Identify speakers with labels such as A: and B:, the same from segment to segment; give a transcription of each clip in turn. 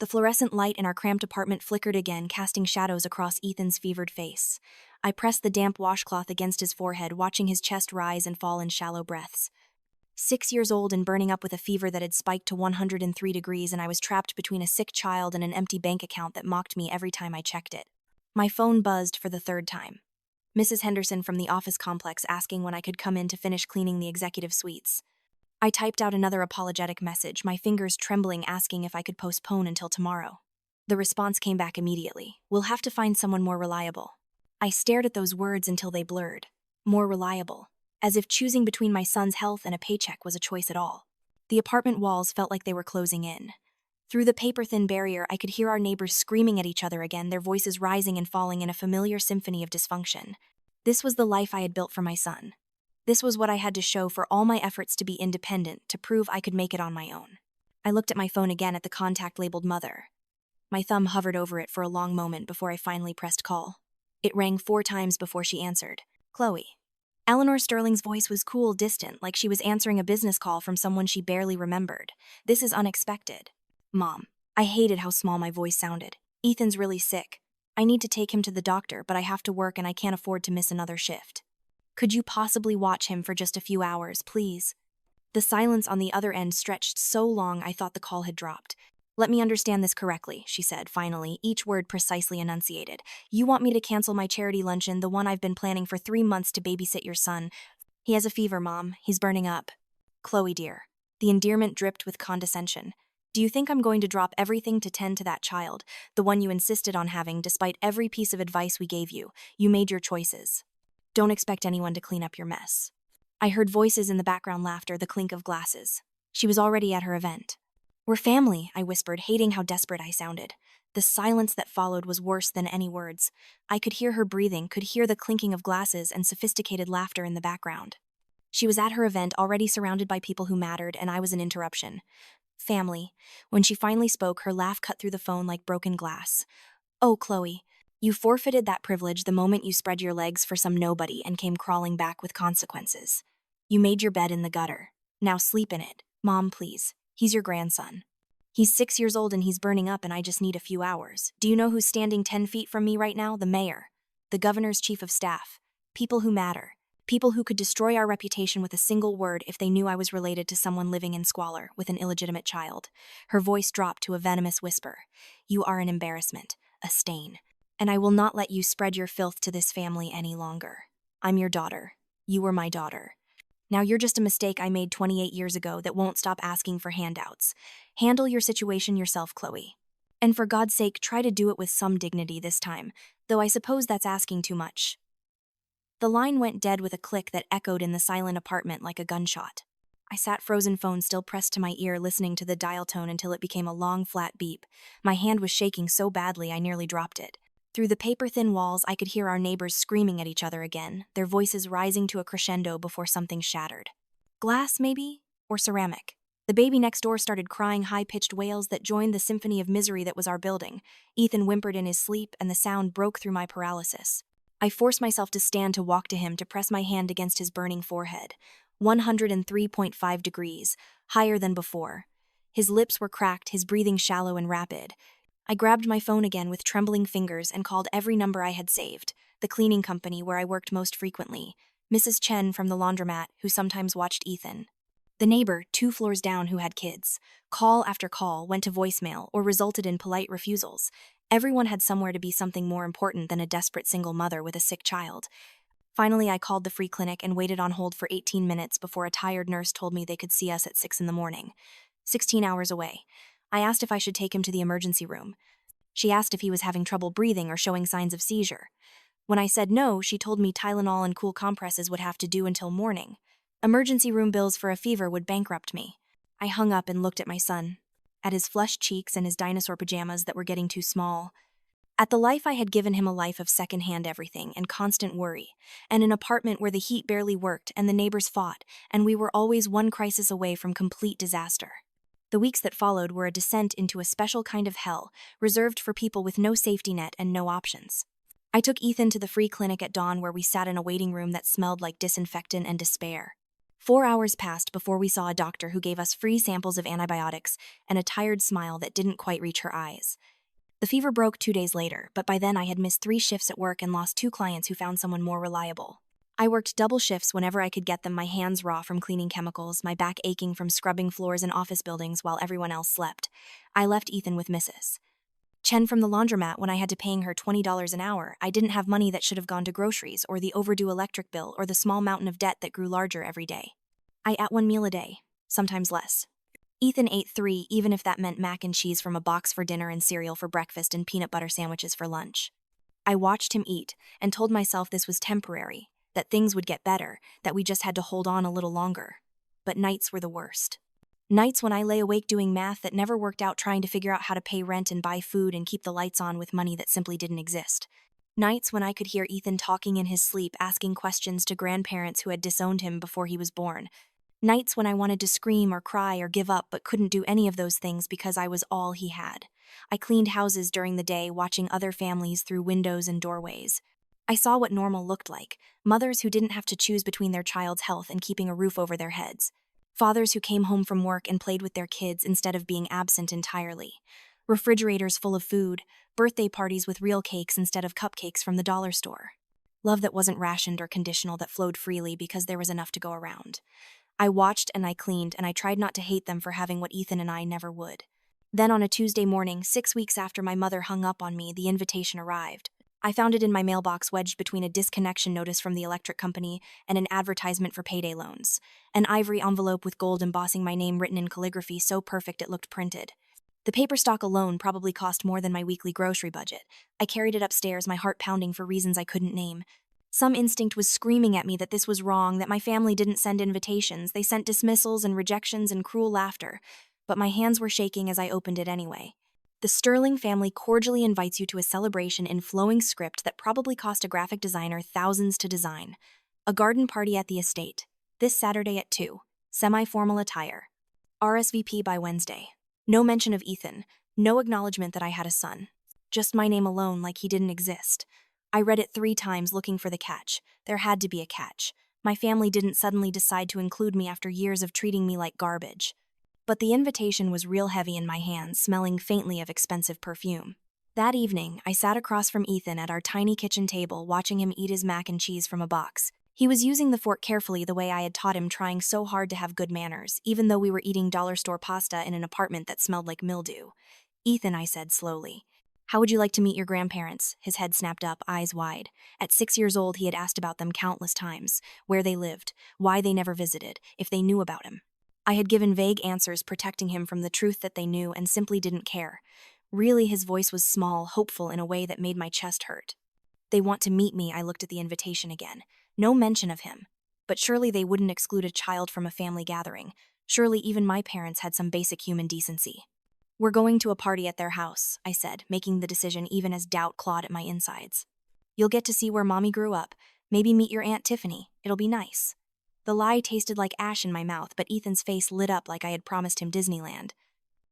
A: The fluorescent light in our cramped apartment flickered again, casting shadows across Ethan's fevered face. I pressed the damp washcloth against his forehead, watching his chest rise and fall in shallow breaths. 6 years old and burning up with a fever that had spiked to 103 degrees, and I was trapped between a sick child and an empty bank account that mocked me every time I checked it. My phone buzzed for the third time. Mrs. Henderson from the office complex asking when I could come in to finish cleaning the executive suites. I typed out another apologetic message, my fingers trembling, asking if I could postpone until tomorrow. The response came back immediately. "We'll have to find someone more reliable." I stared at those words until they blurred. More reliable. As if choosing between my son's health and a paycheck was a choice at all. The apartment walls felt like they were closing in. Through the paper-thin barrier, I could hear our neighbors screaming at each other again, their voices rising and falling in a familiar symphony of dysfunction. This was the life I had built for my son. This was what I had to show for all my efforts to be independent, to prove I could make it on my own. I looked at my phone again at the contact labeled Mother. My thumb hovered over it for a long moment before I finally pressed call. It rang 4 times before she answered. "Chloe." Eleanor Sterling's voice was cool, distant, like she was answering a business call from someone she barely remembered. "This is unexpected." "Mom." I hated how small my voice sounded. "Ethan's really sick. I need to take him to the doctor, but I have to work and I can't afford to miss another shift. Could you possibly watch him for just a few hours, please?" The silence on the other end stretched so long I thought the call had dropped. "Let me understand this correctly," she said, finally, each word precisely enunciated. "You want me to cancel my charity luncheon, the one I've been planning for 3 months to babysit your son. He has a fever, Mom. He's burning up." "Chloe, dear." The endearment dripped with condescension. "Do you think I'm going to drop everything to tend to that child, the one you insisted on having despite every piece of advice we gave you? You made your choices. Don't expect anyone to clean up your mess." I heard voices in the background, laughter, the clink of glasses. She was already at her event. "We're family," I whispered, hating how desperate I sounded. The silence that followed was worse than any words. I could hear her breathing, could hear the clinking of glasses and sophisticated laughter in the background. She was at her event, already surrounded by people who mattered, and I was an interruption. "Family." When she finally spoke, her laugh cut through the phone like broken glass. "Oh, Chloe, you forfeited that privilege the moment you spread your legs for some nobody and came crawling back with consequences. You made your bed in the gutter. Now sleep in it. Mom, please. He's your grandson. He's 6 years old and he's burning up and I just need a few hours. Do you know who's standing 10 feet from me right now? The mayor. The governor's chief of staff. People who matter. People who could destroy our reputation with a single word if they knew I was related to someone living in squalor with an illegitimate child." Her voice dropped to a venomous whisper. "You are an embarrassment, a stain, and I will not let you spread your filth to this family any longer. I'm your daughter. You were my daughter. Now you're just a mistake I made 28 years ago that won't stop asking for handouts. Handle your situation yourself, Chloe. And for God's sake, try to do it with some dignity this time, though I suppose that's asking too much." The line went dead with a click that echoed in the silent apartment like a gunshot. I sat frozen, phone still pressed to my ear, listening to the dial tone until it became a long, flat beep. My hand was shaking so badly I nearly dropped it. Through the paper-thin walls, I could hear our neighbors screaming at each other again, their voices rising to a crescendo before something shattered. Glass, maybe? Or ceramic? The baby next door started crying high-pitched wails that joined the symphony of misery that was our building. Ethan whimpered in his sleep, and the sound broke through my paralysis. I forced myself to stand, to walk to him, to press my hand against his burning forehead. 103.5 degrees, higher than before. His lips were cracked, his breathing shallow and rapid. I grabbed my phone again with trembling fingers and called every number I had saved. The cleaning company where I worked most frequently. Mrs. Chen from the laundromat, who sometimes watched Ethan. The neighbor, 2 floors down, who had kids. Call after call went to voicemail or resulted in polite refusals. Everyone had somewhere to be something more important than a desperate single mother with a sick child. Finally, I called the free clinic and waited on hold for 18 minutes before a tired nurse told me they could see us at 6 in the morning. 16 hours away. I asked if I should take him to the emergency room. She asked if he was having trouble breathing or showing signs of seizure. When I said no, she told me Tylenol and cool compresses would have to do until morning. Emergency room bills for a fever would bankrupt me. I hung up and looked at my son, at his flushed cheeks and his dinosaur pajamas that were getting too small. At the life I had given him, a life of secondhand everything and constant worry, and an apartment where the heat barely worked and the neighbors fought, and we were always one crisis away from complete disaster. The weeks that followed were a descent into a special kind of hell, reserved for people with no safety net and no options. I took Ethan to the free clinic at dawn, where we sat in a waiting room that smelled like disinfectant and despair. 4 hours passed before we saw a doctor who gave us free samples of antibiotics and a tired smile that didn't quite reach her eyes. The fever broke 2 days later, but by then I had missed 3 shifts at work and lost 2 clients who found someone more reliable. I worked double shifts whenever I could get them, my hands raw from cleaning chemicals, my back aching from scrubbing floors in office buildings while everyone else slept. I left Ethan with Mrs. Chen from the laundromat when I had to paying her $20 an hour. I didn't have money that should have gone to groceries or the overdue electric bill or the small mountain of debt that grew larger every day. I ate 1 meal a day, sometimes less. Ethan ate 3, even if that meant mac and cheese from a box for dinner and cereal for breakfast and peanut butter sandwiches for lunch. I watched him eat and told myself this was temporary, that things would get better, that we just had to hold on a little longer. But nights were the worst. Nights when I lay awake doing math that never worked out, trying to figure out how to pay rent and buy food and keep the lights on with money that simply didn't exist. Nights when I could hear Ethan talking in his sleep, asking questions to grandparents who had disowned him before he was born. Nights when I wanted to scream or cry or give up but couldn't do any of those things because I was all he had. I cleaned houses during the day, watching other families through windows and doorways. I saw what normal looked like, mothers who didn't have to choose between their child's health and keeping a roof over their heads. Fathers who came home from work and played with their kids instead of being absent entirely. Refrigerators full of food, birthday parties with real cakes instead of cupcakes from the dollar store. Love that wasn't rationed or conditional, that flowed freely because there was enough to go around. I watched and I cleaned, and I tried not to hate them for having what Ethan and I never would. Then on a Tuesday morning, 6 weeks after my mother hung up on me, the invitation arrived. I found it in my mailbox, wedged between a disconnection notice from the electric company and an advertisement for payday loans. An ivory envelope with gold embossing my name written in calligraphy so perfect it looked printed. The paper stock alone probably cost more than my weekly grocery budget. I carried it upstairs, my heart pounding for reasons I couldn't name. Some instinct was screaming at me that this was wrong, that my family didn't send invitations. They sent dismissals and rejections and cruel laughter. But my hands were shaking as I opened it anyway. The Sterling family cordially invites you to a celebration in flowing script that probably cost a graphic designer thousands to design. A garden party at the estate. This Saturday at 2. Semi-formal attire. RSVP by Wednesday. No mention of Ethan. No acknowledgement that I had a son. Just my name alone, like he didn't exist. I read it 3 times looking for the catch. There had to be a catch. My family didn't suddenly decide to include me after years of treating me like garbage. But the invitation was real heavy in my hands, smelling faintly of expensive perfume. That evening, I sat across from Ethan at our tiny kitchen table, watching him eat his mac and cheese from a box. He was using the fork carefully, the way I had taught him, trying so hard to have good manners, even though we were eating dollar store pasta in an apartment that smelled like mildew. "Ethan," I said slowly, "how would you like to meet your grandparents?" His head snapped up, eyes wide. At 6 years old, he had asked about them countless times, where they lived, why they never visited, if they knew about him. I had given vague answers, protecting him from the truth that they knew and simply didn't care. Really, his voice was small, hopeful in a way that made my chest hurt. "They want to meet me." I looked at the invitation again. No mention of him. But surely they wouldn't exclude a child from a family gathering. Surely even my parents had some basic human decency. "We're going to a party at their house," I said, making the decision even as doubt clawed at my insides. "You'll get to see where Mommy grew up. Maybe meet your Aunt Tiffany. It'll be nice." The lie tasted like ash in my mouth, but Ethan's face lit up like I had promised him Disneyland.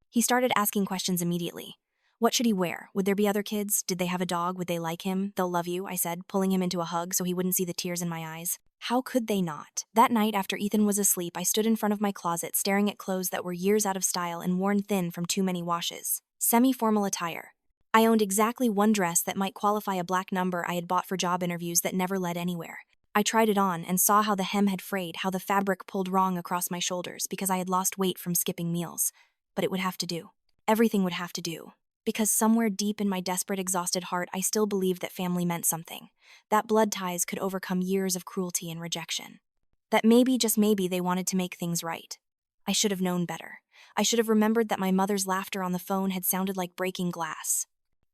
A: He started asking questions immediately. What should he wear? Would there be other kids? Did they have a dog? Would they like him? "They'll love you," I said, pulling him into a hug so he wouldn't see the tears in my eyes. How could they not? That night, after Ethan was asleep, I stood in front of my closet, staring at clothes that were years out of style and worn thin from too many washes. Semi-formal attire. I owned exactly 1 dress that might qualify a black number I had bought for job interviews that never led anywhere. I tried it on and saw how the hem had frayed, how the fabric pulled wrong across my shoulders because I had lost weight from skipping meals. But it would have to do. Everything would have to do. Because somewhere deep in my desperate, exhausted heart, I still believed that family meant something. That blood ties could overcome years of cruelty and rejection. That maybe, just maybe, they wanted to make things right. I should have known better. I should have remembered that my mother's laughter on the phone had sounded like breaking glass.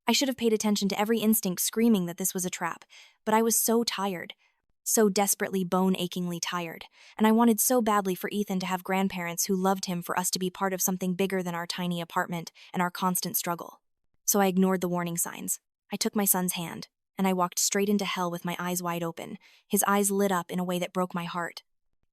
A: I should have paid attention to every instinct screaming that this was a trap. But I was so tired. So desperately, bone-achingly tired, and I wanted so badly for Ethan to have grandparents who loved him, for us to be part of something bigger than our tiny apartment and our constant struggle. So I ignored the warning signs. I took my son's hand, and I walked straight into hell with my eyes wide open. His eyes lit up in a way that broke my heart.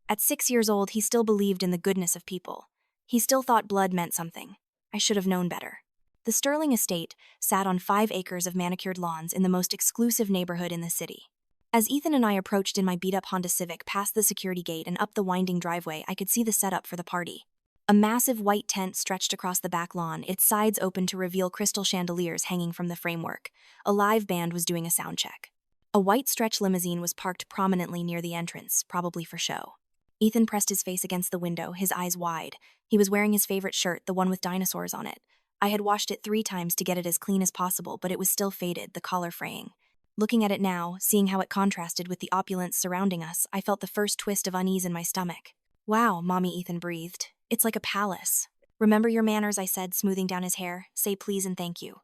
A: At 6 years old, he still believed in the goodness of people. He still thought blood meant something. I should have known better. The Sterling estate sat on 5 acres of manicured lawns in the most exclusive neighborhood in the city. As Ethan and I approached in my beat-up Honda Civic past the security gate and up the winding driveway, I could see the setup for the party. A massive white tent stretched across the back lawn, its sides open to reveal crystal chandeliers hanging from the framework. A live band was doing a sound check. A white stretch limousine was parked prominently near the entrance, probably for show. Ethan pressed his face against the window, his eyes wide. He was wearing his favorite shirt, the one with dinosaurs on it. I had washed it 3 times to get it as clean as possible, but it was still faded, the collar fraying. Looking at it now, seeing how it contrasted with the opulence surrounding us, I felt the first twist of unease in my stomach. Wow, Mommy, Ethan breathed. It's like a palace. Remember your manners, I said, smoothing down his hair. Say please and thank you.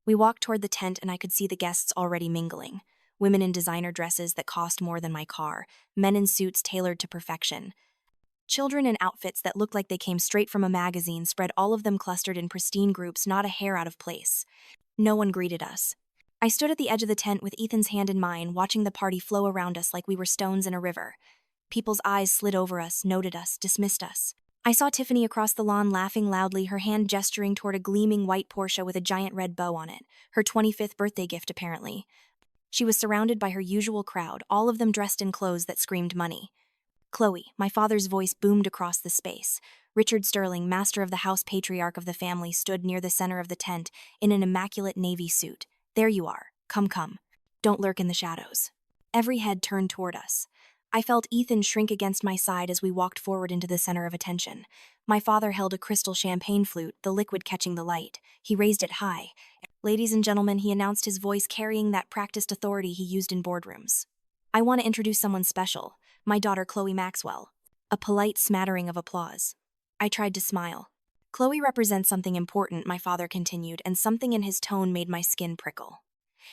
A: We walked toward the tent and I could see the guests already mingling. Women in designer dresses that cost more than my car, men in suits tailored to perfection. Children in outfits that looked like they came straight from a magazine spread, all of them clustered in pristine groups, not a hair out of place. No one greeted us. I stood at the edge of the tent with Ethan's hand in mine, watching the party flow around us like we were stones in a river. People's eyes slid over us, noted us, dismissed us. I saw Tiffany across the lawn laughing loudly, her hand gesturing toward a gleaming white Porsche with a giant red bow on it, her 25th birthday gift apparently. She was surrounded by her usual crowd, all of them dressed in clothes that screamed money. Chloe, my father's voice boomed across the space. Richard Sterling, master of the house, patriarch of the family, stood near the center of the tent in an immaculate navy suit. There you are. Come, come. Don't lurk in the shadows. Every head turned toward us. I felt Ethan shrink against my side as we walked forward into the center of attention. My father held a crystal champagne flute, the liquid catching the light. He raised it high. Ladies and gentlemen, he announced, his voice carrying that practiced authority he used in boardrooms. I want to introduce someone special, my daughter Chloe Maxwell. A polite smattering of applause. I tried to smile. Chloe represents something important, my father continued, and something in his tone made my skin prickle.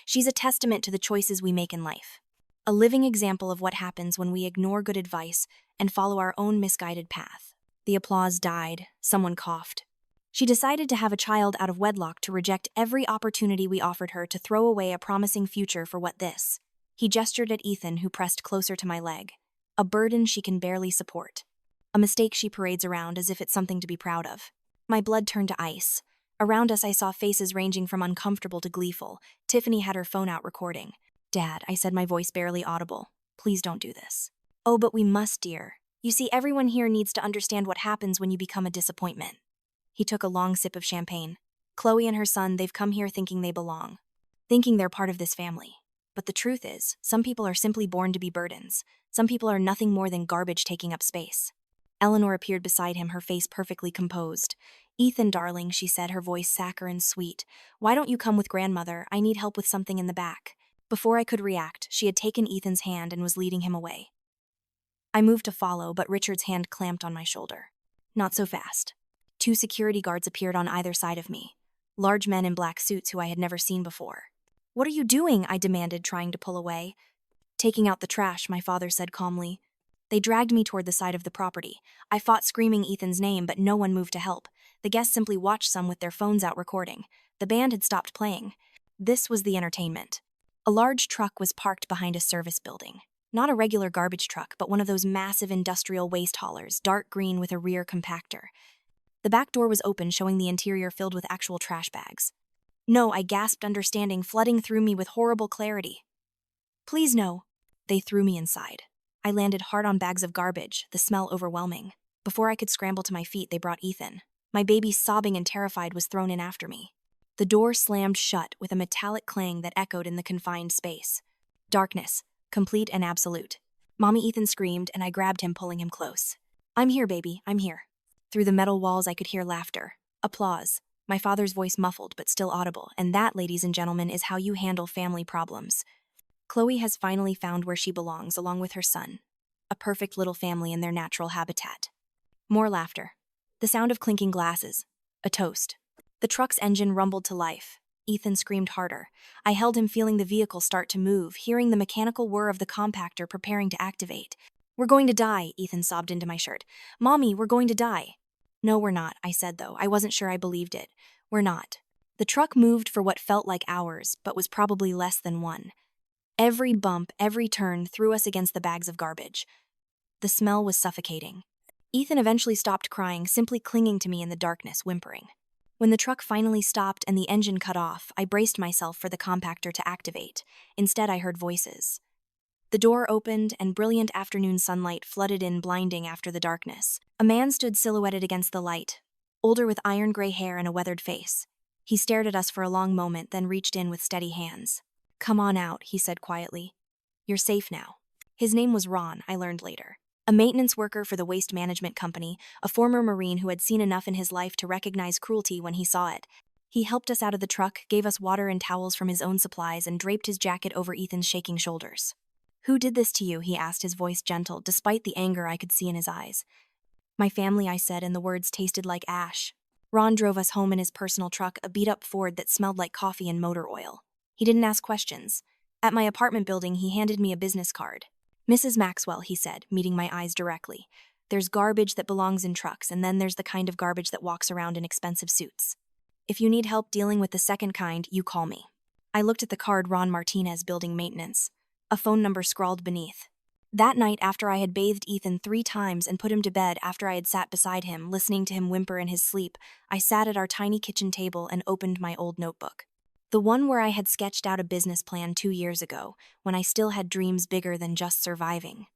A: She's a testament to the choices we make in life. A living example of what happens when we ignore good advice and follow our own misguided path. The applause died. Someone coughed. She decided to have a child out of wedlock, to reject every opportunity we offered her, to throw away a promising future for what this? He gestured at Ethan, who pressed closer to my leg. A burden she can barely support. A mistake she parades around as if it's something to be proud of. My blood turned to ice. Around us I saw faces ranging from uncomfortable to gleeful. Tiffany had her phone out recording. Dad, I said, my voice barely audible. Please don't do this. Oh, but we must, dear. You see, everyone here needs to understand what happens when you become a disappointment. He took a long sip of champagne. Chloe and her son, they've come here thinking they belong. Thinking they're part of this family. But the truth is, some people are simply born to be burdens. Some people are nothing more than garbage taking up space. Eleanor appeared beside him, her face perfectly composed. Ethan, darling, she said, her voice saccharine sweet. Why don't you come with grandmother? I need help with something in the back. Before I could react, she had taken Ethan's hand and was leading him away. I moved to follow, but Richard's hand clamped on my shoulder. Not so fast. 2 security guards appeared on either side of me. Large men in black suits who I had never seen before. What are you doing? I demanded, trying to pull away. Taking out the trash, my father said calmly. They dragged me toward the side of the property. I fought, screaming Ethan's name, but no one moved to help. The guests simply watched, some with their phones out recording. The band had stopped playing. This was the entertainment. A large truck was parked behind a service building. Not a regular garbage truck, but one of those massive industrial waste haulers, dark green with a rear compactor. The back door was open, showing the interior filled with actual trash bags. No, I gasped, understanding flooding through me with horrible clarity. Please no. They threw me inside. I landed hard on bags of garbage, the smell overwhelming. Before I could scramble to my feet, they brought Ethan. My baby, sobbing and terrified, was thrown in after me. The door slammed shut with a metallic clang that echoed in the confined space. Darkness, complete and absolute. Mommy, Ethan screamed, and I grabbed him, pulling him close. I'm here, baby, I'm here. Through the metal walls I could hear laughter, applause, my father's voice muffled but still audible, and that, ladies and gentlemen, is how you handle family problems. Chloe has finally found where she belongs, along with her son. A perfect little family in their natural habitat. More laughter. The sound of clinking glasses. A toast. The truck's engine rumbled to life. Ethan screamed harder. I held him, feeling the vehicle start to move, hearing the mechanical whir of the compactor preparing to activate. We're going to die, Ethan sobbed into my shirt. Mommy, we're going to die. No, we're not, I said, though I wasn't sure I believed it. We're not. The truck moved for what felt like hours, but was probably less than one. Every bump, every turn threw us against the bags of garbage. The smell was suffocating. Ethan eventually stopped crying, simply clinging to me in the darkness, whimpering. When the truck finally stopped and the engine cut off, I braced myself for the compactor to activate. Instead, I heard voices. The door opened, and brilliant afternoon sunlight flooded in, blinding after the darkness. A man stood silhouetted against the light, older with iron gray hair and a weathered face. He stared at us for a long moment, then reached in with steady hands. "Come on out," he said quietly. "You're safe now." His name was Ron, I learned later. A maintenance worker for the waste management company, a former Marine who had seen enough in his life to recognize cruelty when he saw it. He helped us out of the truck, gave us water and towels from his own supplies, and draped his jacket over Ethan's shaking shoulders. "Who did this to you?" he asked, his voice gentle, despite the anger I could see in his eyes. "My family," I said, and the words tasted like ash. Ron drove us home in his personal truck, a beat-up Ford that smelled like coffee and motor oil. He didn't ask questions. At my apartment building, he handed me a business card. "Mrs. Maxwell," he said, meeting my eyes directly. "There's garbage that belongs in trucks, and then there's the kind of garbage that walks around in expensive suits. If you need help dealing with the second kind, you call me." I looked at the card, Ron Martinez, building maintenance. A phone number scrawled beneath. That night, after I had bathed Ethan 3 times and put him to bed, after I had sat beside him, listening to him whimper in his sleep, I sat at our tiny kitchen table and opened my old notebook. The one where I had sketched out a business plan 2 years ago, when I still had dreams bigger than just surviving.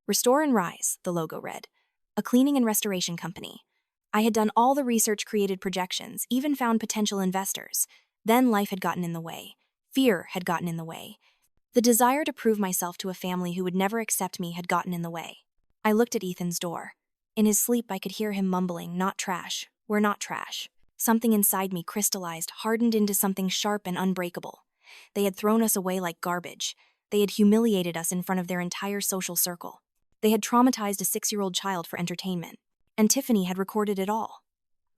A: Restore and Rise, the logo read. A cleaning and restoration company. I had done all the research, created projections, even found potential investors. Then life had gotten in the way. Fear had gotten in the way. The desire to prove myself to a family who would never accept me had gotten in the way. I looked at Ethan's door. In his sleep, I could hear him mumbling, "Not trash. We're not trash." Something inside me crystallized, hardened into something sharp and unbreakable. They had thrown us away like garbage. They had humiliated us in front of their entire social circle. They had traumatized a 6-year-old child for entertainment. And Tiffany had recorded it all.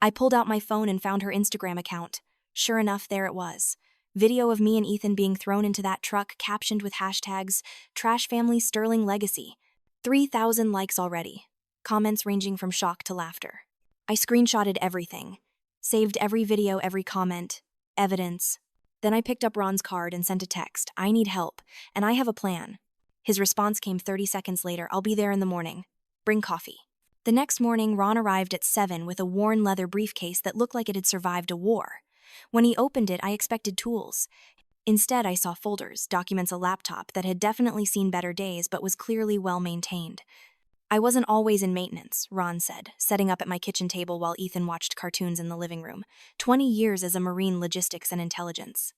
A: I pulled out my phone and found her Instagram account. Sure enough, there it was. Video of me and Ethan being thrown into that truck, captioned with hashtags, "Trash Family Sterling Legacy." 3,000 likes already. Comments ranging from shock to laughter. I screenshotted everything. Saved every video, every comment. Evidence. Then I picked up Ron's card and sent a text. "I need help, and I have a plan." His response came 30 seconds later. "I'll be there in the morning. Bring coffee." The next morning, Ron arrived at 7 with a worn leather briefcase that looked like it had survived a war. When he opened it, I expected tools. Instead, I saw folders, documents, a laptop that had definitely seen better days but was clearly well maintained. "I wasn't always in maintenance," Ron said, setting up at my kitchen table while Ethan watched cartoons in the living room. 20 years as a Marine, logistics and intelligence.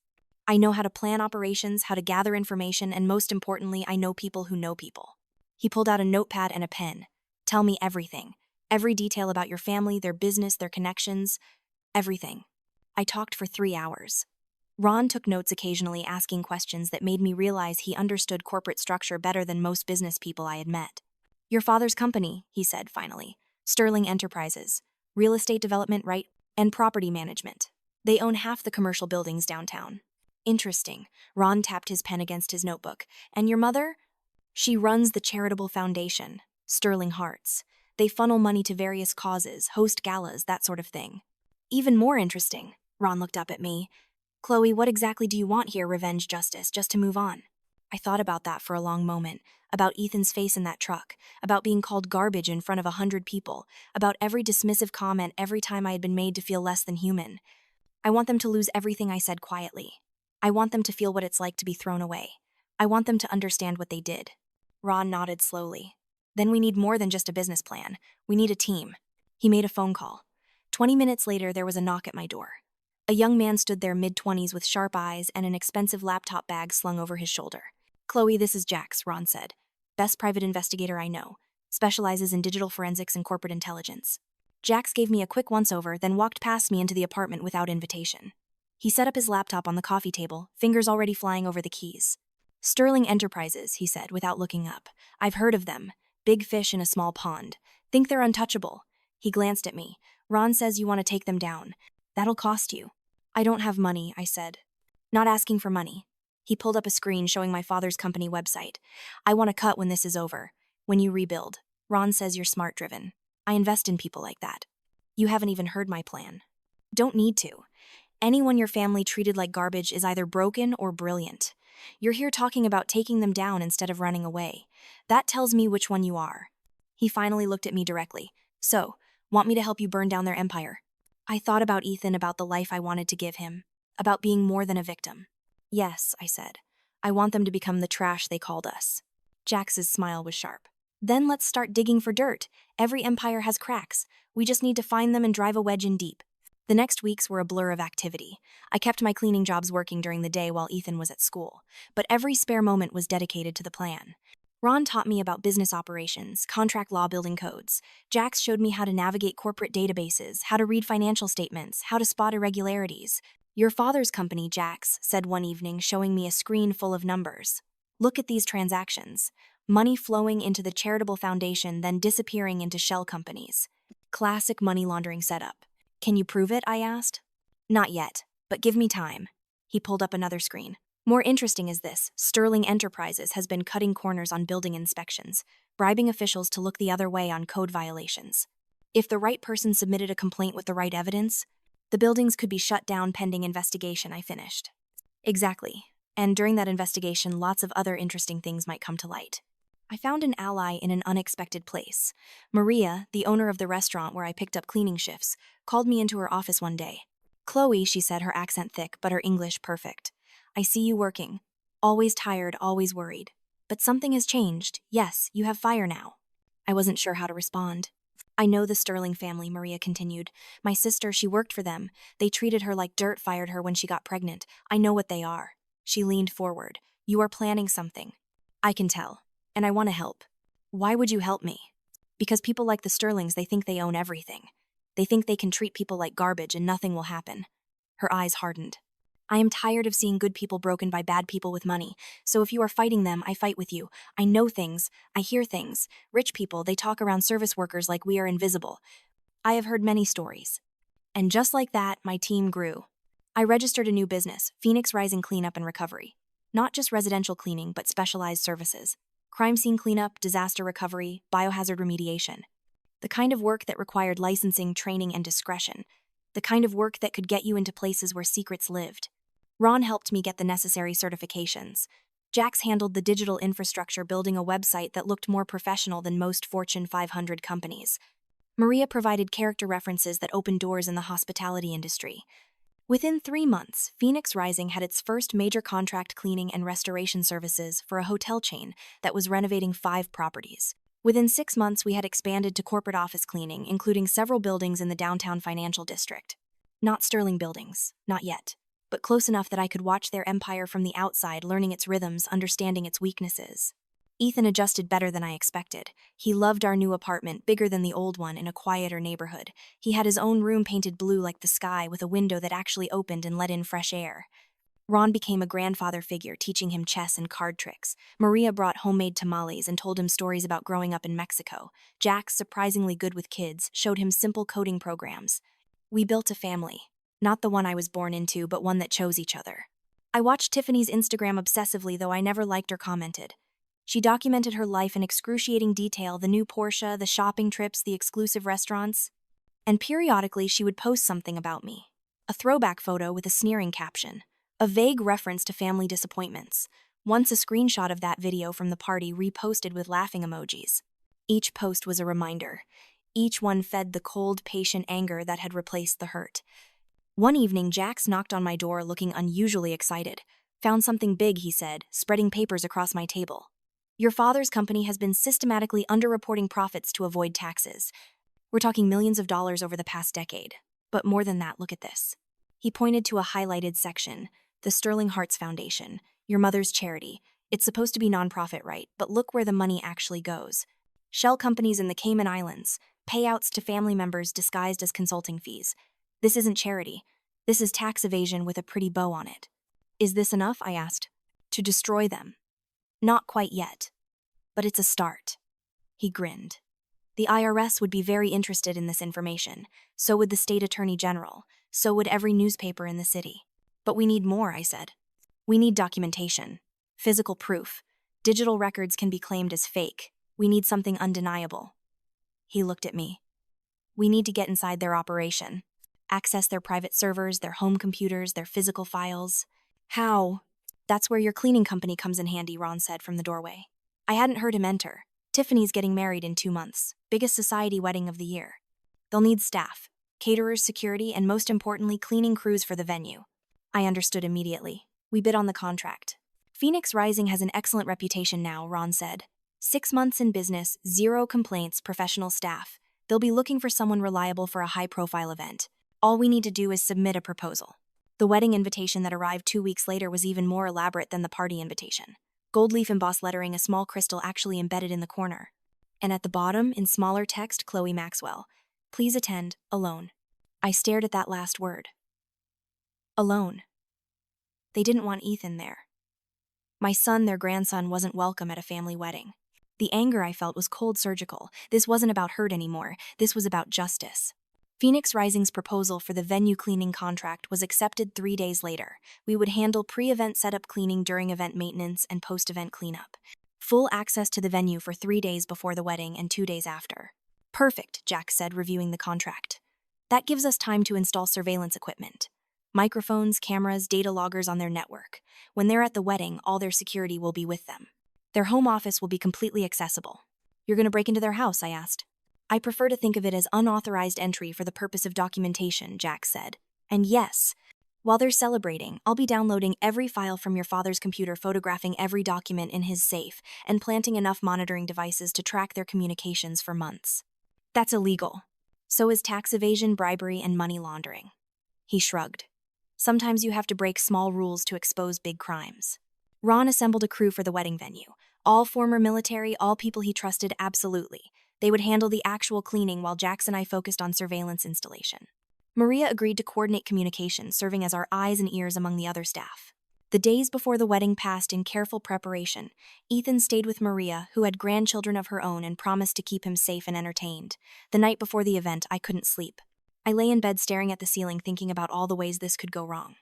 A: I know how to plan operations, how to gather information, and most importantly, I know people who know people." He pulled out a notepad and a pen. "Tell me everything. Every detail about your family, their business, their connections. Everything." I talked for 3 hours. Ron took notes occasionally, asking questions that made me realize he understood corporate structure better than most business people I had met. "Your father's company," he said finally. "Sterling Enterprises. Real estate development, right? And property management. They own half the commercial buildings downtown." "Interesting." Ron tapped his pen against his notebook. "And your mother?" "She runs the charitable foundation, Sterling Hearts. They funnel money to various causes, host galas, that sort of thing." "Even more interesting." Ron looked up at me. "Chloe, what exactly do you want here? Revenge, justice, just to move on?" I thought about that for a long moment, about Ethan's face in that truck, about being called garbage in front of 100 people, about every dismissive comment every time I had been made to feel less than human. "I want them to lose everything," I said quietly. "I want them to feel what it's like to be thrown away. I want them to understand what they did." Ron nodded slowly. "Then we need more than just a business plan. We need a team." He made a phone call. 20 minutes later, there was a knock at my door. A young man stood there, mid-20s, with sharp eyes and an expensive laptop bag slung over his shoulder. "Chloe, this is Jax," Ron said. "Best private investigator I know. Specializes in digital forensics and corporate intelligence." Jax gave me a quick once-over, then walked past me into the apartment without invitation. He set up his laptop on the coffee table, fingers already flying over the keys. "Sterling Enterprises," he said, without looking up. "I've heard of them. Big fish in a small pond. Think they're untouchable." He glanced at me. "Ron says you want to take them down. That'll cost you." "I don't have money," I said. "Not asking for money." He pulled up a screen showing my father's company website. "I want a cut when this is over. When you rebuild. Ron says you're smart-driven. I invest in people like that." "You haven't even heard my plan." "Don't need to. Anyone your family treated like garbage is either broken or brilliant. You're here talking about taking them down instead of running away. That tells me which one you are." He finally looked at me directly. "So, want me to help you burn down their empire?" I thought about Ethan, about the life I wanted to give him, about being more than a victim. "Yes," I said. "I want them to become the trash they called us." Jax's smile was sharp. Then let's start digging for dirt. Every empire has cracks. We just need to find them and drive a wedge in deep. The next weeks were a blur of activity. I kept my cleaning jobs working during the day while Ethan was at school, but every spare moment was dedicated to the plan. Ron taught me about business operations, contract law building codes. Jax showed me how to navigate corporate databases, how to read financial statements, how to spot irregularities. Your father's company, Jax, said one evening, showing me a screen full of numbers. Look at these transactions. Money flowing into the charitable foundation, then disappearing into shell companies. Classic money laundering setup. Can you prove it? I asked. Not yet, but give me time. He pulled up another screen. More interesting is this: Sterling Enterprises has been cutting corners on building inspections, bribing officials to look the other way on code violations. If the right person submitted a complaint with the right evidence, the buildings could be shut down pending investigation, I finished. Exactly. And during that investigation, lots of other interesting things might come to light. I found an ally in an unexpected place. Maria, the owner of the restaurant where I picked up cleaning shifts, called me into her office one day. Chloe, she said, her accent thick, but her English perfect. I see you working. Always tired, always worried. But something has changed. Yes, you have fire now. I wasn't sure how to respond. I know the Sterling family, Maria continued. My sister, she worked for them. They treated her like dirt, fired her when she got pregnant. I know what they are. She leaned forward. You are planning something. I can tell. And I want to help. Why would you help me? Because people like the Sterlings, they think they own everything. They think they can treat people like garbage and nothing will happen. Her eyes hardened. I am tired of seeing good people broken by bad people with money, so if you are fighting them, I fight with you. I know things. I hear things. Rich people, they talk around service workers like we are invisible. I have heard many stories. And just like that, my team grew. I registered a new business, Phoenix Rising Cleanup and Recovery. Not just residential cleaning, but specialized services. Crime scene cleanup, disaster recovery, biohazard remediation. The kind of work that required licensing, training, and discretion. The kind of work that could get you into places where secrets lived. Ron helped me get the necessary certifications. Jax handled the digital infrastructure, building a website that looked more professional than most Fortune 500 companies. Maria provided character references that opened doors in the hospitality industry. Within 3 months, Phoenix Rising had its first major contract cleaning and restoration services for a hotel chain that was renovating 5 properties. Within 6 months, we had expanded to corporate office cleaning, including several buildings in the downtown financial district. Not Sterling buildings, not yet, but close enough that I could watch their empire from the outside, learning its rhythms, understanding its weaknesses. Ethan adjusted better than I expected. He loved our new apartment, bigger than the old one, in a quieter neighborhood. He had his own room painted blue like the sky, with a window that actually opened and let in fresh air. Ron became a grandfather figure, teaching him chess and card tricks. Maria brought homemade tamales and told him stories about growing up in Mexico. Jax, surprisingly good with kids, showed him simple coding programs. We built a family. Not the one I was born into, but one that chose each other. I watched Tiffany's Instagram obsessively, though I never liked or commented. She documented her life in excruciating detail, the new Porsche, the shopping trips, the exclusive restaurants. And periodically she would post something about me. A throwback photo with a sneering caption. A vague reference to family disappointments. Once a screenshot of that video from the party reposted with laughing emojis. Each post was a reminder. Each one fed the cold, patient anger that had replaced the hurt. One evening, Jax knocked on my door looking unusually excited. Found something big, he said, spreading papers across my table. Your father's company has been systematically underreporting profits to avoid taxes. We're talking millions of dollars over the past decade. But more than that, look at this. He pointed to a highlighted section. The Sterling Hearts Foundation, your mother's charity. It's supposed to be nonprofit, right? But look where the money actually goes. Shell companies in the Cayman Islands, payouts to family members disguised as consulting fees. This isn't charity. This is tax evasion with a pretty bow on it. Is this enough? I asked. To destroy them. Not quite yet. But it's a start. He grinned. The IRS would be very interested in this information. So would the state attorney general. So would every newspaper in the city. But we need more, I said. We need documentation. Physical proof. Digital records can be claimed as fake. We need something undeniable. He looked at me. We need to get inside their operation. Access their private servers, their home computers, their physical files. How? That's where your cleaning company comes in handy, Ron said from the doorway. I hadn't heard him enter. Tiffany's getting married in 2 months. Biggest society wedding of the year. They'll need staff, caterers, security, and most importantly, cleaning crews for the venue. I understood immediately. We bid on the contract. Phoenix Rising has an excellent reputation now, Ron said. 6 months in business, zero complaints, professional staff. They'll be looking for someone reliable for a high-profile event. All we need to do is submit a proposal. The wedding invitation that arrived 2 weeks later was even more elaborate than the party invitation. Gold leaf embossed lettering, a small crystal actually embedded in the corner. And at the bottom, in smaller text, Chloe Maxwell. Please attend, alone. I stared at that last word. Alone. They didn't want Ethan there. My son, their grandson, wasn't welcome at a family wedding. The anger I felt was cold surgical. This wasn't about hurt anymore. This was about justice. Phoenix Rising's proposal for the venue cleaning contract was accepted 3 days later. We would handle pre-event setup cleaning during event maintenance and post-event cleanup. Full access to the venue for 3 days before the wedding and 2 days after. Perfect, Jack said, reviewing the contract. That gives us time to install surveillance equipment. Microphones, cameras, data loggers on their network. When they're at the wedding, all their security will be with them. Their home office will be completely accessible. You're going to break into their house, I asked. I prefer to think of it as unauthorized entry for the purpose of documentation, Jack said. And yes, while they're celebrating, I'll be downloading every file from your father's computer, photographing every document in his safe, and planting enough monitoring devices to track their communications for months. That's illegal. So is tax evasion, bribery, and money laundering. He shrugged. Sometimes you have to break small rules to expose big crimes. Ron assembled a crew for the wedding venue. All former military, all people he trusted, absolutely. They would handle the actual cleaning while Jax and I focused on surveillance installation. Maria agreed to coordinate communication, serving as our eyes and ears among the other staff. The days before the wedding passed in careful preparation. Ethan stayed with Maria, who had grandchildren of her own, and promised to keep him safe and entertained. The night before the event, I couldn't sleep. I lay in bed staring at the ceiling, thinking about all the ways this could go wrong.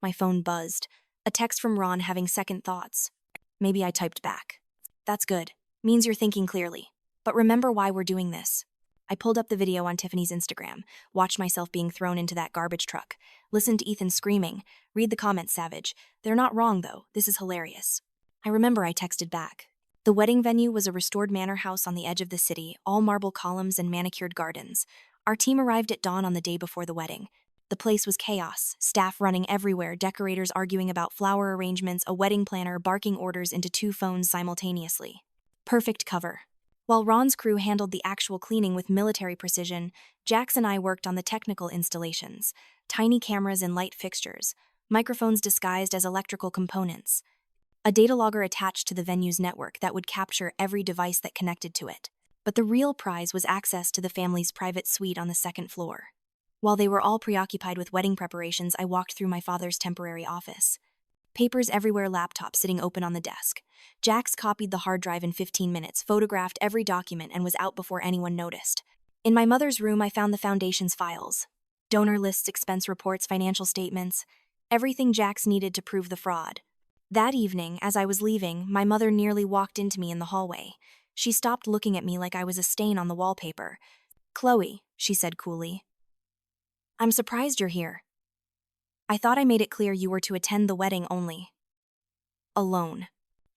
A: My phone buzzed. A text from Ron, having second thoughts. Maybe I typed back. That's good. Means you're thinking clearly. But remember why we're doing this. I pulled up the video on Tiffany's Instagram, watched myself being thrown into that garbage truck, listened to Ethan screaming, read the comments, savage. They're not wrong, though. This is hilarious. I remember I texted back. The wedding venue was a restored manor house on the edge of the city, all marble columns and manicured gardens. Our team arrived at dawn on the day before the wedding. The place was chaos, staff running everywhere, decorators arguing about flower arrangements, a wedding planner barking orders into 2 phones simultaneously. Perfect cover. While Ron's crew handled the actual cleaning with military precision, Jax and I worked on the technical installations, tiny cameras and light fixtures, microphones disguised as electrical components, a data logger attached to the venue's network that would capture every device that connected to it. But the real prize was access to the family's private suite on the 2nd floor. While they were all preoccupied with wedding preparations, I walked through my father's temporary office. Papers everywhere, laptop sitting open on the desk. Jax copied the hard drive in 15 minutes, photographed every document, and was out before anyone noticed. In my mother's room, I found the foundation's files. Donor lists, expense reports, financial statements. Everything Jax needed to prove the fraud. That evening, as I was leaving, my mother nearly walked into me in the hallway. She stopped looking at me like I was a stain on the wallpaper. "Chloe," she said coolly. "I'm surprised you're here. I thought I made it clear you were to attend the wedding only. Alone."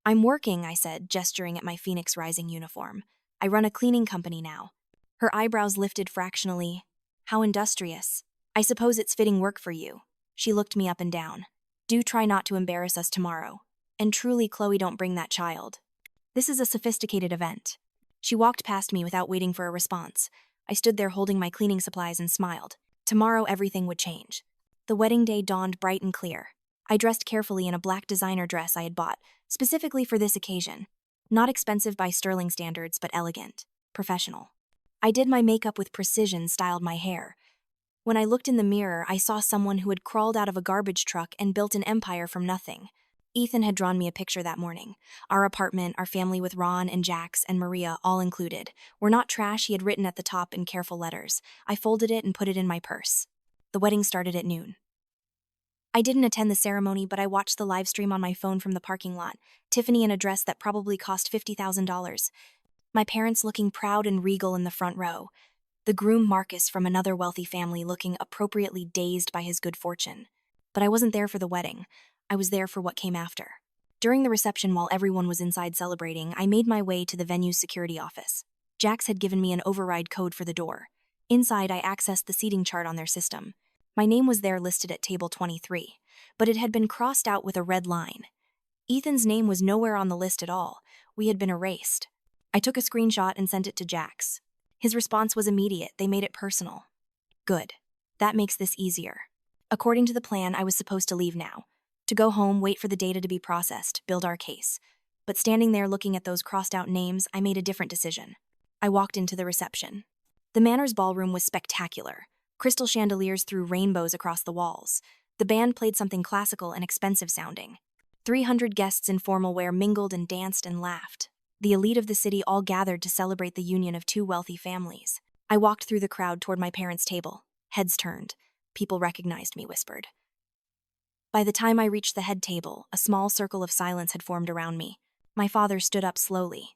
A: "I'm working," I said, gesturing at my Phoenix Rising uniform. "I run a cleaning company now." Her eyebrows lifted fractionally. "How industrious. I suppose it's fitting work for you." She looked me up and down. "Do try not to embarrass us tomorrow. And truly, Chloe, don't bring that child. This is a sophisticated event." She walked past me without waiting for a response. I stood there holding my cleaning supplies and smiled. Tomorrow everything would change. The wedding day dawned bright and clear. I dressed carefully in a black designer dress I had bought, specifically for this occasion. Not expensive by sterling standards, but elegant, professional. I did my makeup with precision, styled my hair. When I looked in the mirror, I saw someone who had crawled out of a garbage truck and built an empire from nothing. Ethan had drawn me a picture that morning. Our apartment, our family with Ron and Jax and Maria, all included. "We're not trash," he had written at the top in careful letters. I folded it and put it in my purse. The wedding started at noon. I didn't attend the ceremony, but I watched the live stream on my phone from the parking lot. Tiffany in a dress that probably cost $50,000. My parents looking proud and regal in the front row. The groom, Marcus, from another wealthy family, looking appropriately dazed by his good fortune. But I wasn't there for the wedding. I was there for what came after. During the reception, while everyone was inside celebrating, I made my way to the venue's security office. Jax had given me an override code for the door. Inside, I accessed the seating chart on their system. My name was there listed at table 23, but it had been crossed out with a red line. Ethan's name was nowhere on the list at all. We had been erased. I took a screenshot and sent it to Jax. His response was immediate. They made it personal. Good. That makes this easier. According to the plan, I was supposed to leave now. To go home, wait for the data to be processed, build our case. But standing there looking at those crossed-out names, I made a different decision. I walked into the reception. The Manor's ballroom was spectacular. Crystal chandeliers threw rainbows across the walls. The band played something classical and expensive sounding. 300 guests in formal wear mingled and danced and laughed. The elite of the city all gathered to celebrate the union of two wealthy families. I walked through the crowd toward my parents' table. Heads turned. People recognized me, whispered. By the time I reached the head table, a small circle of silence had formed around me. My father stood up slowly.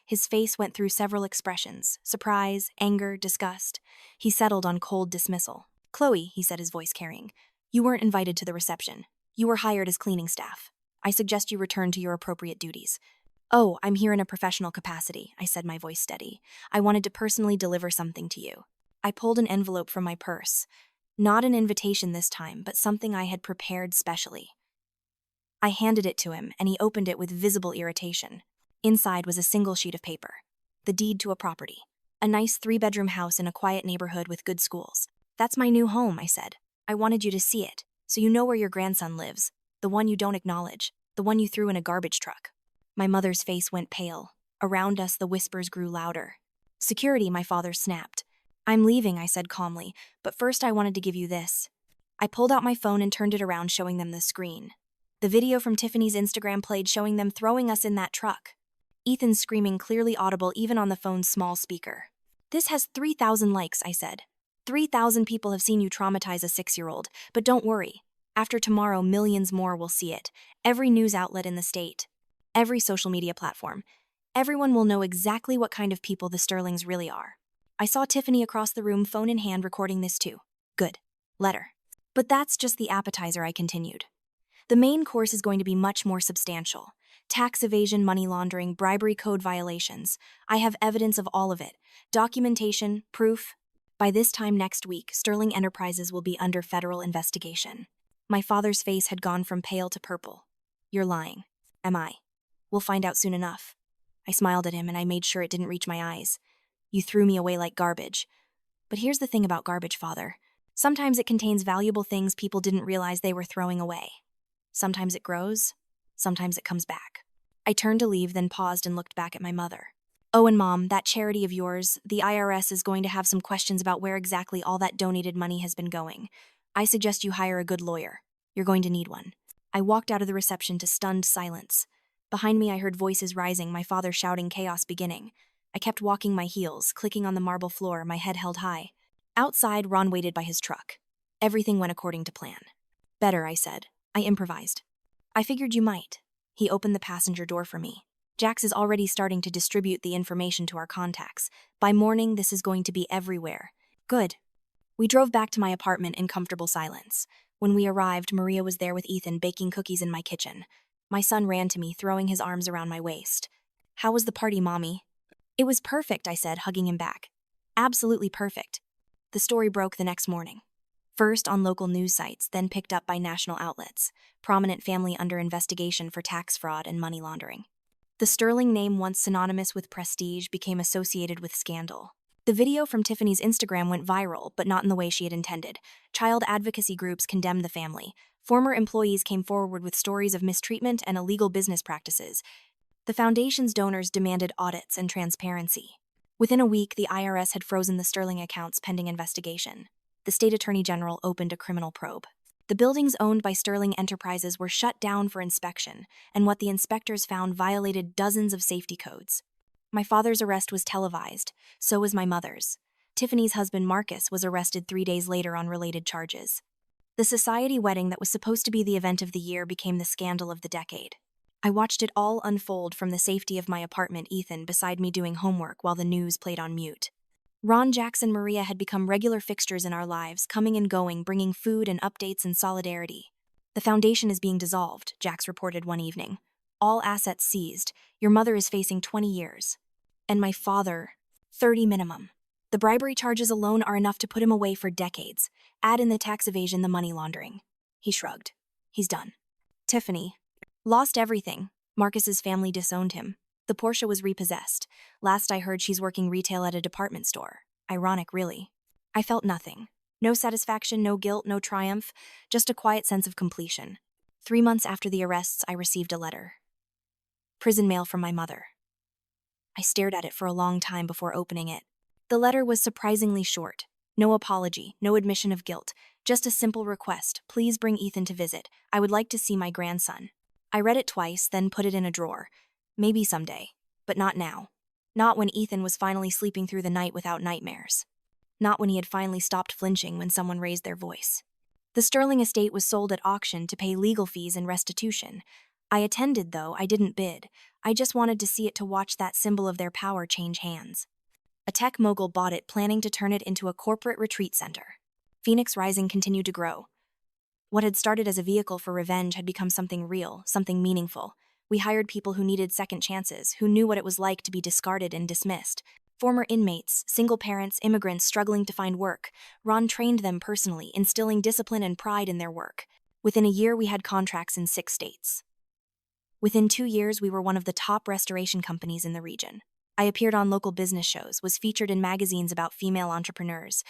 A: His face went through several expressions: surprise, anger, disgust. He settled on cold dismissal. "Chloe," he said, his voice carrying, "you weren't invited to the reception. You were hired as cleaning staff. I suggest you return to your appropriate duties." "Oh, I'm here in a professional capacity," I said, my voice steady. "I wanted to personally deliver something to you." I pulled an envelope from my purse. Not an invitation this time, but something I had prepared specially. I handed it to him, and he opened it with visible irritation. Inside was a single sheet of paper. The deed to a property. A nice 3-bedroom house in a quiet neighborhood with good schools. "That's my new home," I said. "I wanted you to see it, so you know where your grandson lives. The one you don't acknowledge. The one you threw in a garbage truck." My mother's face went pale. Around us, the whispers grew louder. "Security," my father snapped. "I'm leaving," I said calmly, "but first I wanted to give you this." I pulled out my phone and turned it around, showing them the screen. The video from Tiffany's Instagram played, showing them throwing us in that truck. Ethan's screaming, clearly audible even on the phone's small speaker. "This has 3,000 likes," I said. 3,000 people have seen you traumatize a 6-year-old, but don't worry. After tomorrow, millions more will see it. Every news outlet in the state. Every social media platform. Everyone will know exactly what kind of people the Sterlings really are. I saw Tiffany across the room, phone in hand, recording this too. Good. Letter. But that's just the appetizer, I continued. The main course is going to be much more substantial. Tax evasion, money laundering, bribery code violations. I have evidence of all of it. Documentation, proof. By this time next week, Sterling Enterprises will be under federal investigation. My father's face had gone from pale to purple. "You're lying." "Am I?" "We'll find out soon enough." I smiled at him, and I made sure it didn't reach my eyes. "You threw me away like garbage." "But here's the thing about garbage, Father. Sometimes it contains valuable things people didn't realize they were throwing away. Sometimes it grows, sometimes it comes back." I turned to leave, then paused and looked back at my mother. "Oh, and Mom, that charity of yours, the IRS, is going to have some questions about where exactly all that donated money has been going. I suggest you hire a good lawyer. You're going to need one." I walked out of the reception to stunned silence. Behind me, I heard voices rising, my father shouting, chaos beginning. I kept walking, my heels clicking on the marble floor, my head held high. Outside, Ron waited by his truck. Everything went according to plan. "Better," I said. I improvised. "I figured you might." He opened the passenger door for me. "Jax is already starting to distribute the information to our contacts. By morning, this is going to be everywhere." "Good." We drove back to my apartment in comfortable silence. When we arrived, Maria was there with Ethan baking cookies in my kitchen. My son ran to me, throwing his arms around my waist. "How was the party, Mommy?" "It was perfect," I said, hugging him back. "Absolutely perfect." The story broke the next morning. First on local news sites, then picked up by national outlets. Prominent family under investigation for tax fraud and money laundering. The Sterling name, once synonymous with prestige, became associated with scandal. The video from Tiffany's Instagram went viral, but not in the way she had intended. Child advocacy groups condemned the family. Former employees came forward with stories of mistreatment and illegal business practices. The foundation's donors demanded audits and transparency. Within a week, the IRS had frozen the Sterling accounts pending investigation. The state attorney general opened a criminal probe. The buildings owned by Sterling Enterprises were shut down for inspection, and what the inspectors found violated dozens of safety codes. My father's arrest was televised, so was my mother's. Tiffany's husband, Marcus, was arrested 3 days later on related charges. The society wedding that was supposed to be the event of the year became the scandal of the decade. I watched it all unfold from the safety of my apartment, Ethan beside me doing homework while the news played on mute. Ron, Jax, and Maria had become regular fixtures in our lives, coming and going, bringing food and updates and solidarity. "The foundation is being dissolved," Jax reported one evening. "All assets seized. Your mother is facing 20 years. And my father, 30 minimum. The bribery charges alone are enough to put him away for decades. Add in the tax evasion, the money laundering." He shrugged. "He's done." "Tiffany." Lost everything. Marcus's family disowned him. The Porsche was repossessed. Last I heard, she's working retail at a department store. Ironic, really. I felt nothing. No satisfaction, no guilt, no triumph, just a quiet sense of completion. 3 months after the arrests, I received a letter. Prison mail from my mother. I stared at it for a long time before opening it. The letter was surprisingly short. No apology, no admission of guilt, just a simple request: please bring Ethan to visit. I would like to see my grandson. I read it twice, then put it in a drawer. Maybe someday, but not now. Not when Ethan was finally sleeping through the night without nightmares. Not when he had finally stopped flinching when someone raised their voice. The Sterling estate was sold at auction to pay legal fees and restitution. I attended, though I didn't bid. I just wanted to see it, to watch that symbol of their power change hands. A tech mogul bought it, planning to turn it into a corporate retreat center. Phoenix Rising continued to grow. What had started as a vehicle for revenge had become something real, something meaningful. We hired people who needed second chances, who knew what it was like to be discarded and dismissed. Former inmates, single parents, immigrants struggling to find work. Ron trained them personally, instilling discipline and pride in their work. Within a year, we had contracts in 6 states. Within 2 years, we were one of the top restoration companies in the region. I appeared on local business shows, was featured in magazines about female entrepreneurs.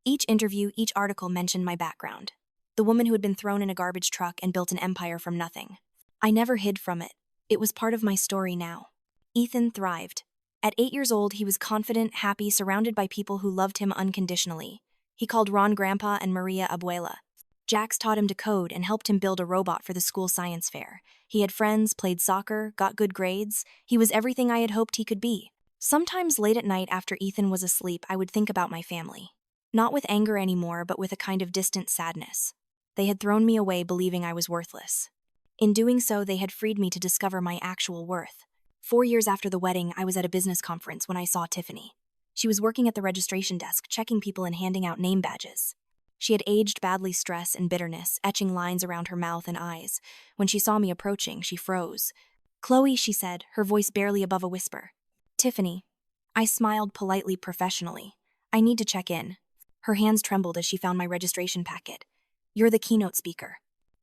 A: Each interview, each article mentioned my background. The woman who had been thrown in a garbage truck and built an empire from nothing. I never hid from it. It was part of my story now. Ethan thrived. At 8 years old, he was confident, happy, surrounded by people who loved him unconditionally. He called Ron Grandpa and Maria Abuela. Jax taught him to code and helped him build a robot for the school science fair. He had friends, played soccer, got good grades. He was everything I had hoped he could be. Sometimes late at night after Ethan was asleep, I would think about my family. Not with anger anymore, but with a kind of distant sadness. They had thrown me away believing I was worthless. In doing so, they had freed me to discover my actual worth. 4 years after the wedding, I was at a business conference when I saw Tiffany. She was working at the registration desk, checking people and handing out name badges. She had aged badly, stress and bitterness, etching lines around her mouth and eyes. When she saw me approaching, she froze. "Chloe," she said, her voice barely above a whisper. "Tiffany." I smiled politely, professionally. "I need to check in." Her hands trembled as she found my registration packet. "You're the keynote speaker."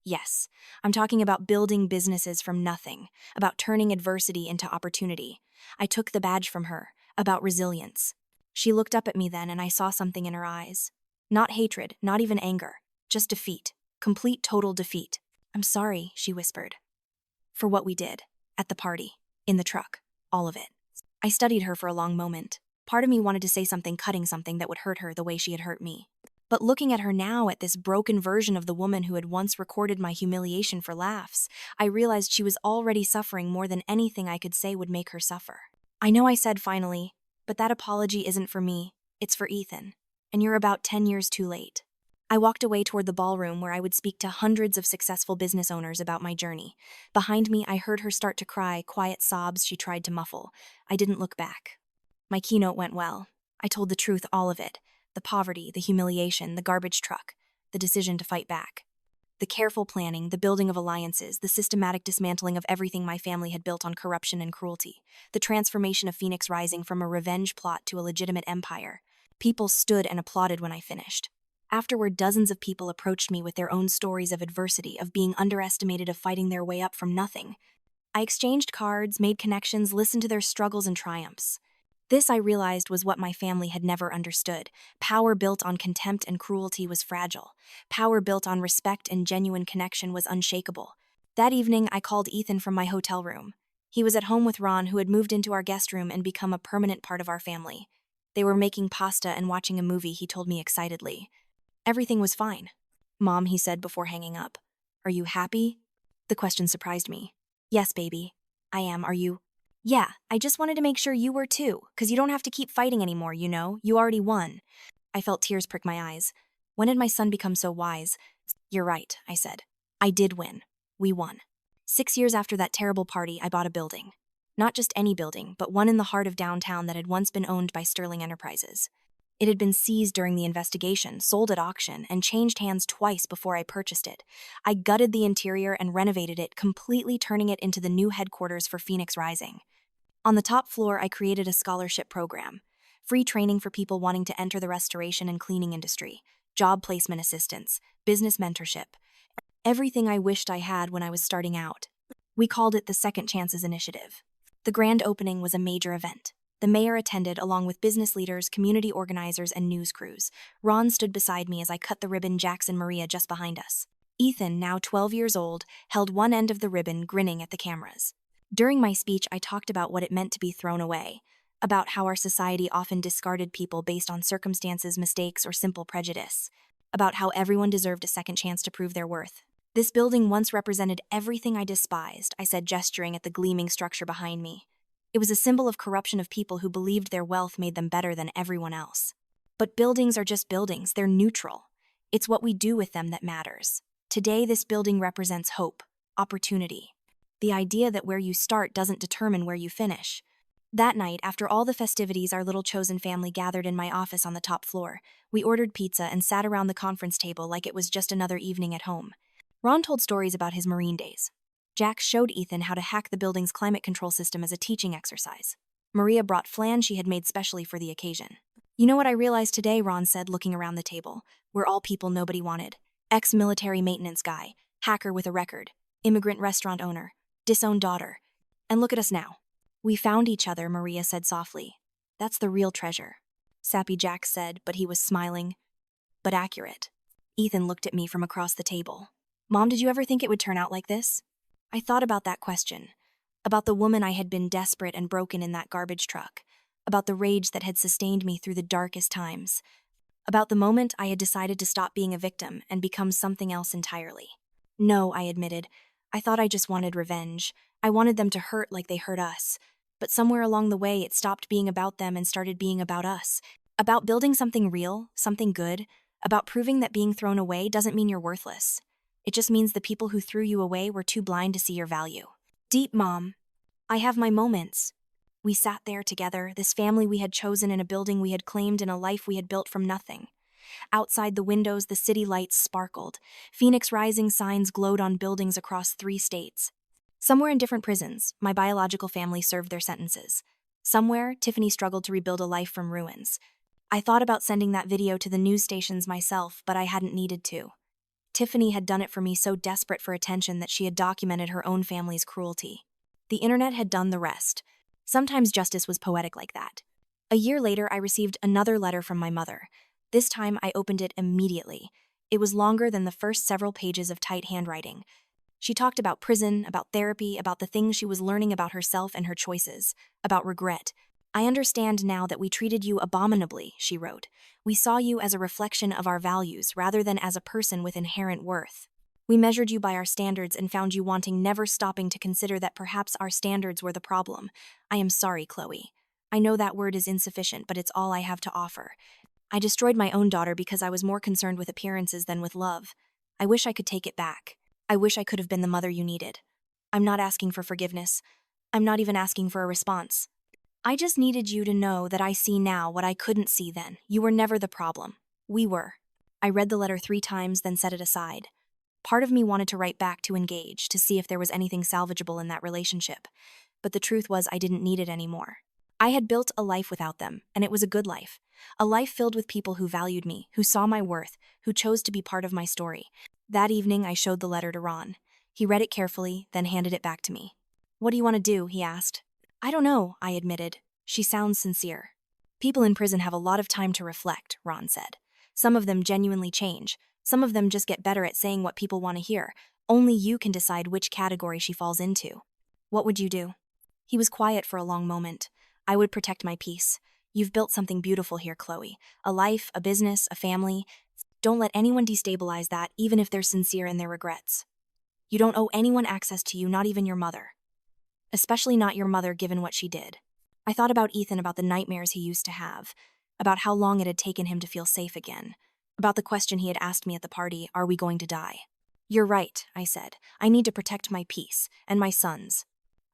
A: "Yes, I'm talking about building businesses from nothing, about turning adversity into opportunity." I took the badge from her, about resilience. She looked up at me then, and I saw something in her eyes. Not hatred, not even anger, just defeat. Complete, total defeat. "I'm sorry," she whispered. "For what we did. At the party. In the truck. All of it." I studied her for a long moment. Part of me wanted to say something, cutting something that would hurt her the way she had hurt me. But looking at her now, at this broken version of the woman who had once recorded my humiliation for laughs, I realized she was already suffering more than anything I could say would make her suffer. "I know," I said finally, "but that apology isn't for me. It's for Ethan. And you're about 10 years too late." I walked away toward the ballroom where I would speak to hundreds of successful business owners about my journey. Behind me, I heard her start to cry, quiet sobs she tried to muffle. I didn't look back. My keynote went well. I told the truth, all of it. The poverty, the humiliation, the garbage truck, the decision to fight back. The careful planning, the building of alliances, the systematic dismantling of everything my family had built on corruption and cruelty. The transformation of Phoenix Rising from a revenge plot to a legitimate empire. People stood and applauded when I finished. Afterward, dozens of people approached me with their own stories of adversity, of being underestimated, of fighting their way up from nothing. I exchanged cards, made connections, listened to their struggles and triumphs. This, I realized, was what my family had never understood. Power built on contempt and cruelty was fragile. Power built on respect and genuine connection was unshakable. That evening, I called Ethan from my hotel room. He was at home with Ron, who had moved into our guest room and become a permanent part of our family. They were making pasta and watching a movie, he told me excitedly. Everything was fine. "Mom," he said before hanging up, "are you happy?" The question surprised me. "Yes, baby. I am. Are you?" "Yeah, I just wanted to make sure you were too, 'cause you don't have to keep fighting anymore, you know? You already won." I felt tears prick my eyes. When had my son become so wise? "You're right," I said. "I did win. We won." 6 years after that terrible party, I bought a building. Not just any building, but one in the heart of downtown that had once been owned by Sterling Enterprises. It had been seized during the investigation, sold at auction, and changed hands twice before I purchased it. I gutted the interior and renovated it, completely turning it into the new headquarters for Phoenix Rising. On the top floor, I created a scholarship program. Free training for people wanting to enter the restoration and cleaning industry, job placement assistance, business mentorship. Everything I wished I had when I was starting out. We called it the Second Chances Initiative. The grand opening was a major event. The mayor attended along with business leaders, community organizers, and news crews. Ron stood beside me as I cut the ribbon, Jax and Maria just behind us. Ethan, now 12 years old, held one end of the ribbon, grinning at the cameras. During my speech, I talked about what it meant to be thrown away, about how our society often discarded people based on circumstances, mistakes, or simple prejudice, about how everyone deserved a second chance to prove their worth. This building once represented everything I despised, I said, gesturing at the gleaming structure behind me. It was a symbol of corruption of people who believed their wealth made them better than everyone else. But buildings are just buildings, they're neutral. It's what we do with them that matters. Today, this building represents hope, opportunity. The idea that where you start doesn't determine where you finish. That night, after all the festivities, our little chosen family gathered in my office on the top floor. We ordered pizza and sat around the conference table like it was just another evening at home. Ron told stories about his Marine days. Jax showed Ethan how to hack the building's climate control system as a teaching exercise. Maria brought flan she had made specially for the occasion. You know what I realized today, Ron said, looking around the table. We're all people nobody wanted. Ex-military maintenance guy, hacker with a record, immigrant restaurant owner, disowned daughter. And look at us now. We found each other, Maria said softly. That's the real treasure. Sappy Jax said, but he was smiling. But accurate. Ethan looked at me from across the table. Mom, did you ever think it would turn out like this? I thought about that question, about the woman I had been desperate and broken in that garbage truck, about the rage that had sustained me through the darkest times, about the moment I had decided to stop being a victim and become something else entirely. No, I admitted. I thought I just wanted revenge. I wanted them to hurt like they hurt us. But somewhere along the way, it stopped being about them and started being about us. About building something real, something good, about proving that being thrown away doesn't mean you're worthless. It just means the people who threw you away were too blind to see your value. Deep, Mom. I have my moments. We sat there together, this family we had chosen in a building we had claimed in a life we had built from nothing. Outside the windows, the city lights sparkled. Phoenix Rising signs glowed on buildings across 3 states. Somewhere in different prisons, my biological family served their sentences. Somewhere, Tiffany struggled to rebuild a life from ruins. I thought about sending that video to the news stations myself, but I hadn't needed to. Tiffany had done it for me, so desperate for attention that she had documented her own family's cruelty. The internet had done the rest. Sometimes justice was poetic like that. A year later, I received another letter from my mother. This time, I opened it immediately. It was longer than the first several pages of tight handwriting. She talked about prison, about therapy, about the things she was learning about herself and her choices, about regret. I understand now that we treated you abominably, she wrote. We saw you as a reflection of our values rather than as a person with inherent worth. We measured you by our standards and found you wanting, never stopping to consider that perhaps our standards were the problem. I am sorry, Chloe. I know that word is insufficient, but it's all I have to offer. I destroyed my own daughter because I was more concerned with appearances than with love. I wish I could take it back. I wish I could have been the mother you needed. I'm not asking for forgiveness. I'm not even asking for a response. I just needed you to know that I see now what I couldn't see then. You were never the problem. We were. I read the letter 3 times, then set it aside. Part of me wanted to write back to engage, to see if there was anything salvageable in that relationship. But the truth was I didn't need it anymore. I had built a life without them, and it was a good life. A life filled with people who valued me, who saw my worth, who chose to be part of my story. That evening, I showed the letter to Ron. He read it carefully, then handed it back to me. What do you want to do? He asked. I don't know, I admitted. She sounds sincere. People in prison have a lot of time to reflect, Ron said. Some of them genuinely change. Some of them just get better at saying what people want to hear. Only you can decide which category she falls into. What would you do? He was quiet for a long moment. I would protect my peace. You've built something beautiful here, Chloe. A life, a business, a family. Don't let anyone destabilize that, even if they're sincere in their regrets. You don't owe anyone access to you, not even your mother. Especially not your mother, given what she did. I thought about Ethan, about the nightmares he used to have, about how long it had taken him to feel safe again, about the question he had asked me at the party, are we going to die? You're right, I said. I need to protect my peace, and my son's.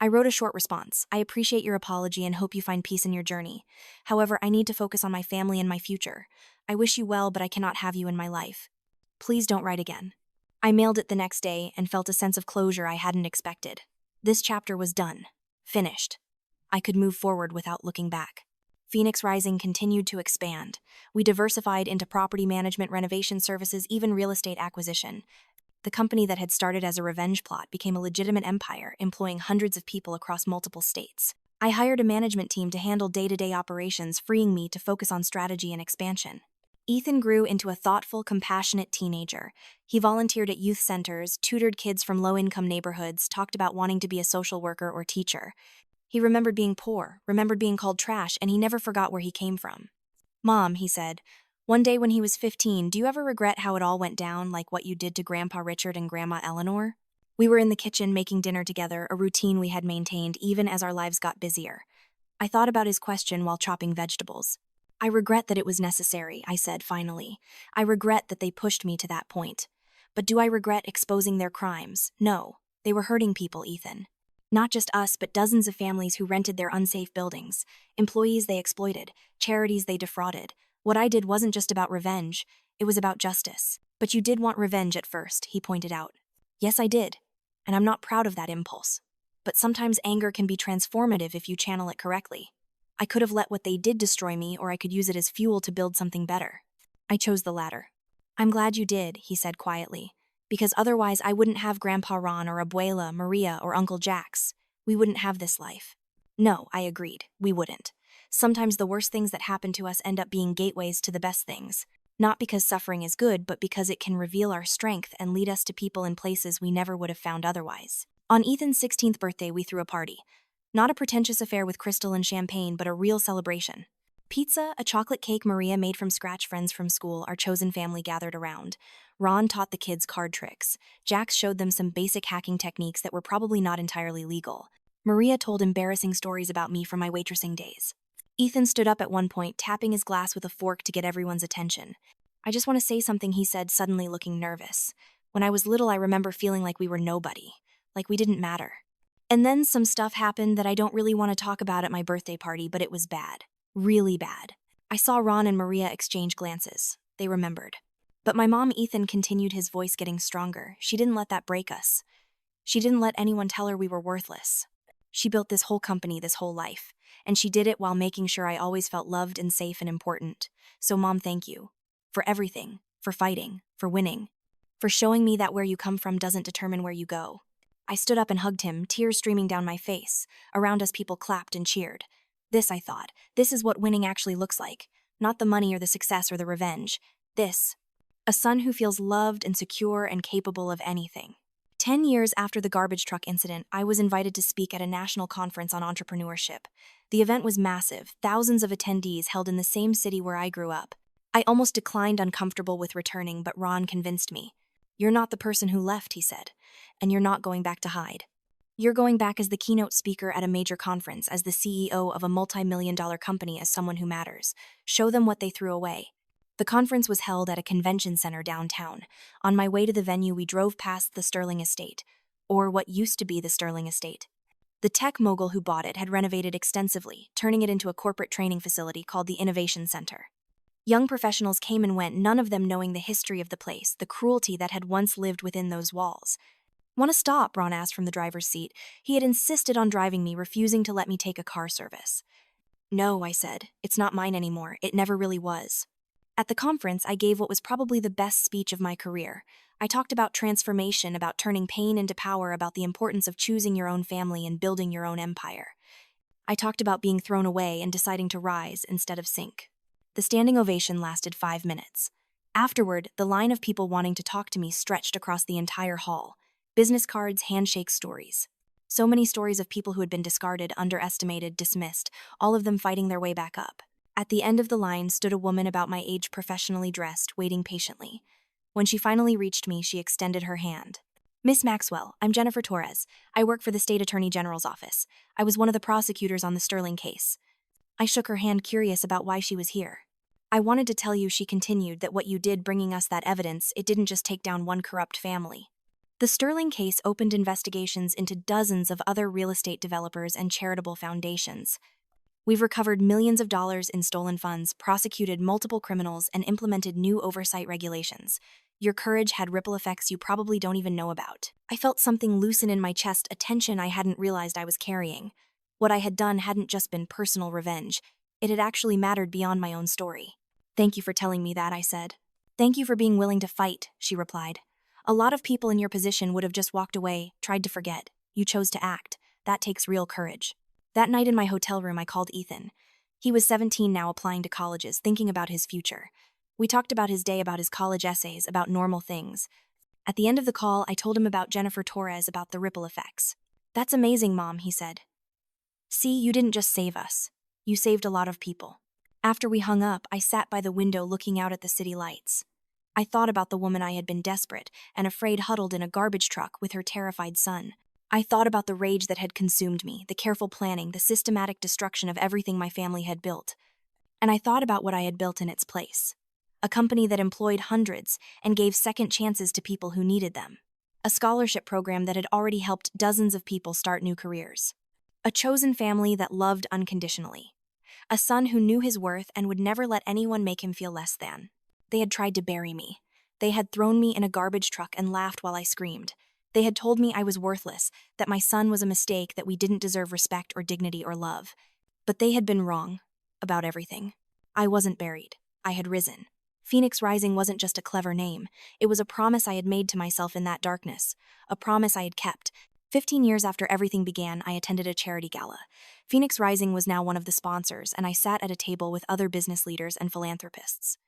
A: I wrote a short response. I appreciate your apology and hope you find peace in your journey. However, I need to focus on my family and my future. I wish you well, but I cannot have you in my life. Please don't write again. I mailed it the next day and felt a sense of closure I hadn't expected. This chapter was done. Finished. I could move forward without looking back. Phoenix Rising continued to expand. We diversified into property management, renovation services, even real estate acquisition. The company that had started as a revenge plot became a legitimate empire, employing hundreds of people across multiple states. I hired a management team to handle day-to-day operations, freeing me to focus on strategy and expansion. Ethan grew into a thoughtful, compassionate teenager. He volunteered at youth centers, tutored kids from low-income neighborhoods, talked about wanting to be a social worker or teacher. He remembered being poor, remembered being called trash, and he never forgot where he came from. "Mom," he said, one day when he was 15, "do you ever regret how it all went down, like what you did to Grandpa Richard and Grandma Eleanor?" We were in the kitchen making dinner together, a routine we had maintained even as our lives got busier. I thought about his question while chopping vegetables. "I regret that it was necessary," I said finally. "I regret that they pushed me to that point. But do I regret exposing their crimes? No. They were hurting people, Ethan. Not just us, but dozens of families who rented their unsafe buildings, employees they exploited, charities they defrauded. What I did wasn't just about revenge, it was about justice." "But you did want revenge at first," he pointed out. "Yes, I did. And I'm not proud of that impulse. But sometimes anger can be transformative if you channel it correctly. I could have let what they did destroy me, or I could use it as fuel to build something better. I chose the latter." "I'm glad you did," he said quietly, "because otherwise I wouldn't have Grandpa Ron or Abuela Maria or Uncle Jax. We wouldn't have this life." No, I agreed, we wouldn't. Sometimes the worst things that happen to us end up being gateways to the best things. Not because suffering is good, but because it can reveal our strength and lead us to people and places we never would have found otherwise. On Ethan's 16th birthday, we threw a party. Not a pretentious affair with crystal and champagne, but a real celebration. Pizza, a chocolate cake Maria made from scratch, friends from school, our chosen family gathered around. Ron taught the kids card tricks. Jax showed them some basic hacking techniques that were probably not entirely legal. Maria told embarrassing stories about me from my waitressing days. Ethan stood up at one point, tapping his glass with a fork to get everyone's attention. "I just want to say something," he said, suddenly looking nervous. "When I was little, I remember feeling like we were nobody, like we didn't matter. And then some stuff happened that I don't really want to talk about at my birthday party, but it was bad. Really bad." I saw Ron and Maria exchange glances. They remembered. But my mom, Ethan, continued, his voice getting stronger. "She didn't let that break us. She didn't let anyone tell her we were worthless. She built this whole company, this whole life. And she did it while making sure I always felt loved and safe and important. So Mom, thank you. For everything. For fighting. For winning. For showing me that where you come from doesn't determine where you go." I stood up and hugged him, tears streaming down my face. Around us, people clapped and cheered. This, I thought, this is what winning actually looks like. Not the money or the success or the revenge. This. A son who feels loved and secure and capable of anything. 10 years after the garbage truck incident, I was invited to speak at a national conference on entrepreneurship. The event was massive, thousands of attendees held in the same city where I grew up. I almost declined, uncomfortable with returning, but Ron convinced me. "You're not the person who left," he said, "and you're not going back to hide. You're going back as the keynote speaker at a major conference, as the CEO of a multi-million-dollar company, as someone who matters. Show them what they threw away." The conference was held at a convention center downtown. On my way to the venue, we drove past the Sterling Estate, or what used to be the Sterling Estate. The tech mogul who bought it had renovated extensively, turning it into a corporate training facility called the Innovation Center. Young professionals came and went, none of them knowing the history of the place, the cruelty that had once lived within those walls. "Want to stop?" Ron asked from the driver's seat. He had insisted on driving me, refusing to let me take a car service. "No," I said. "It's not mine anymore. It never really was." At the conference, I gave what was probably the best speech of my career. I talked about transformation, about turning pain into power, about the importance of choosing your own family and building your own empire. I talked about being thrown away and deciding to rise instead of sink. The standing ovation lasted 5 minutes. Afterward, the line of people wanting to talk to me stretched across the entire hall. Business cards, handshake stories. So many stories of people who had been discarded, underestimated, dismissed, all of them fighting their way back up. At the end of the line stood a woman about my age, professionally dressed, waiting patiently. When she finally reached me, she extended her hand. "Miss Maxwell, I'm Jennifer Torres. I work for the State Attorney General's office. I was one of the prosecutors on the Sterling case." I shook her hand, curious about why she was here. "I wanted to tell you," she continued, "that what you did bringing us that evidence, it didn't just take down one corrupt family. The Sterling case opened investigations into dozens of other real estate developers and charitable foundations. We've recovered millions of dollars in stolen funds, prosecuted multiple criminals, and implemented new oversight regulations. Your courage had ripple effects you probably don't even know about." I felt something loosen in my chest, a tension I hadn't realized I was carrying. What I had done hadn't just been personal revenge. It had actually mattered beyond my own story. "Thank you for telling me that," I said. "Thank you for being willing to fight," she replied. A lot of people in your position would have just walked away, tried to forget. You chose to act. That takes real courage. That night in my hotel room, I called Ethan. He was 17 now, applying to colleges, thinking about his future. We talked about his day, about his college essays, about normal things. At the end of the call, I told him about Jennifer Torres, about the ripple effects. "That's amazing, Mom," he said. "See, you didn't just save us. You saved a lot of people." After we hung up, I sat by the window looking out at the city lights. I thought about the woman I had been desperate and afraid, huddled in a garbage truck with her terrified son. I thought about the rage that had consumed me, the careful planning, the systematic destruction of everything my family had built. And I thought about what I had built in its place. A company that employed hundreds and gave second chances to people who needed them. A scholarship program that had already helped dozens of people start new careers. A chosen family that loved unconditionally. A son who knew his worth and would never let anyone make him feel less than. They had tried to bury me. They had thrown me in a garbage truck and laughed while I screamed. They had told me I was worthless, that my son was a mistake, that we didn't deserve respect or dignity or love. But they had been wrong. About everything. I wasn't buried. I had risen. Phoenix Rising wasn't just a clever name. It was a promise I had made to myself in that darkness. A promise I had kept. 15 years after everything began, I attended a charity gala. Phoenix Rising was now one of the sponsors, and I sat at a table with other business leaders and philanthropists.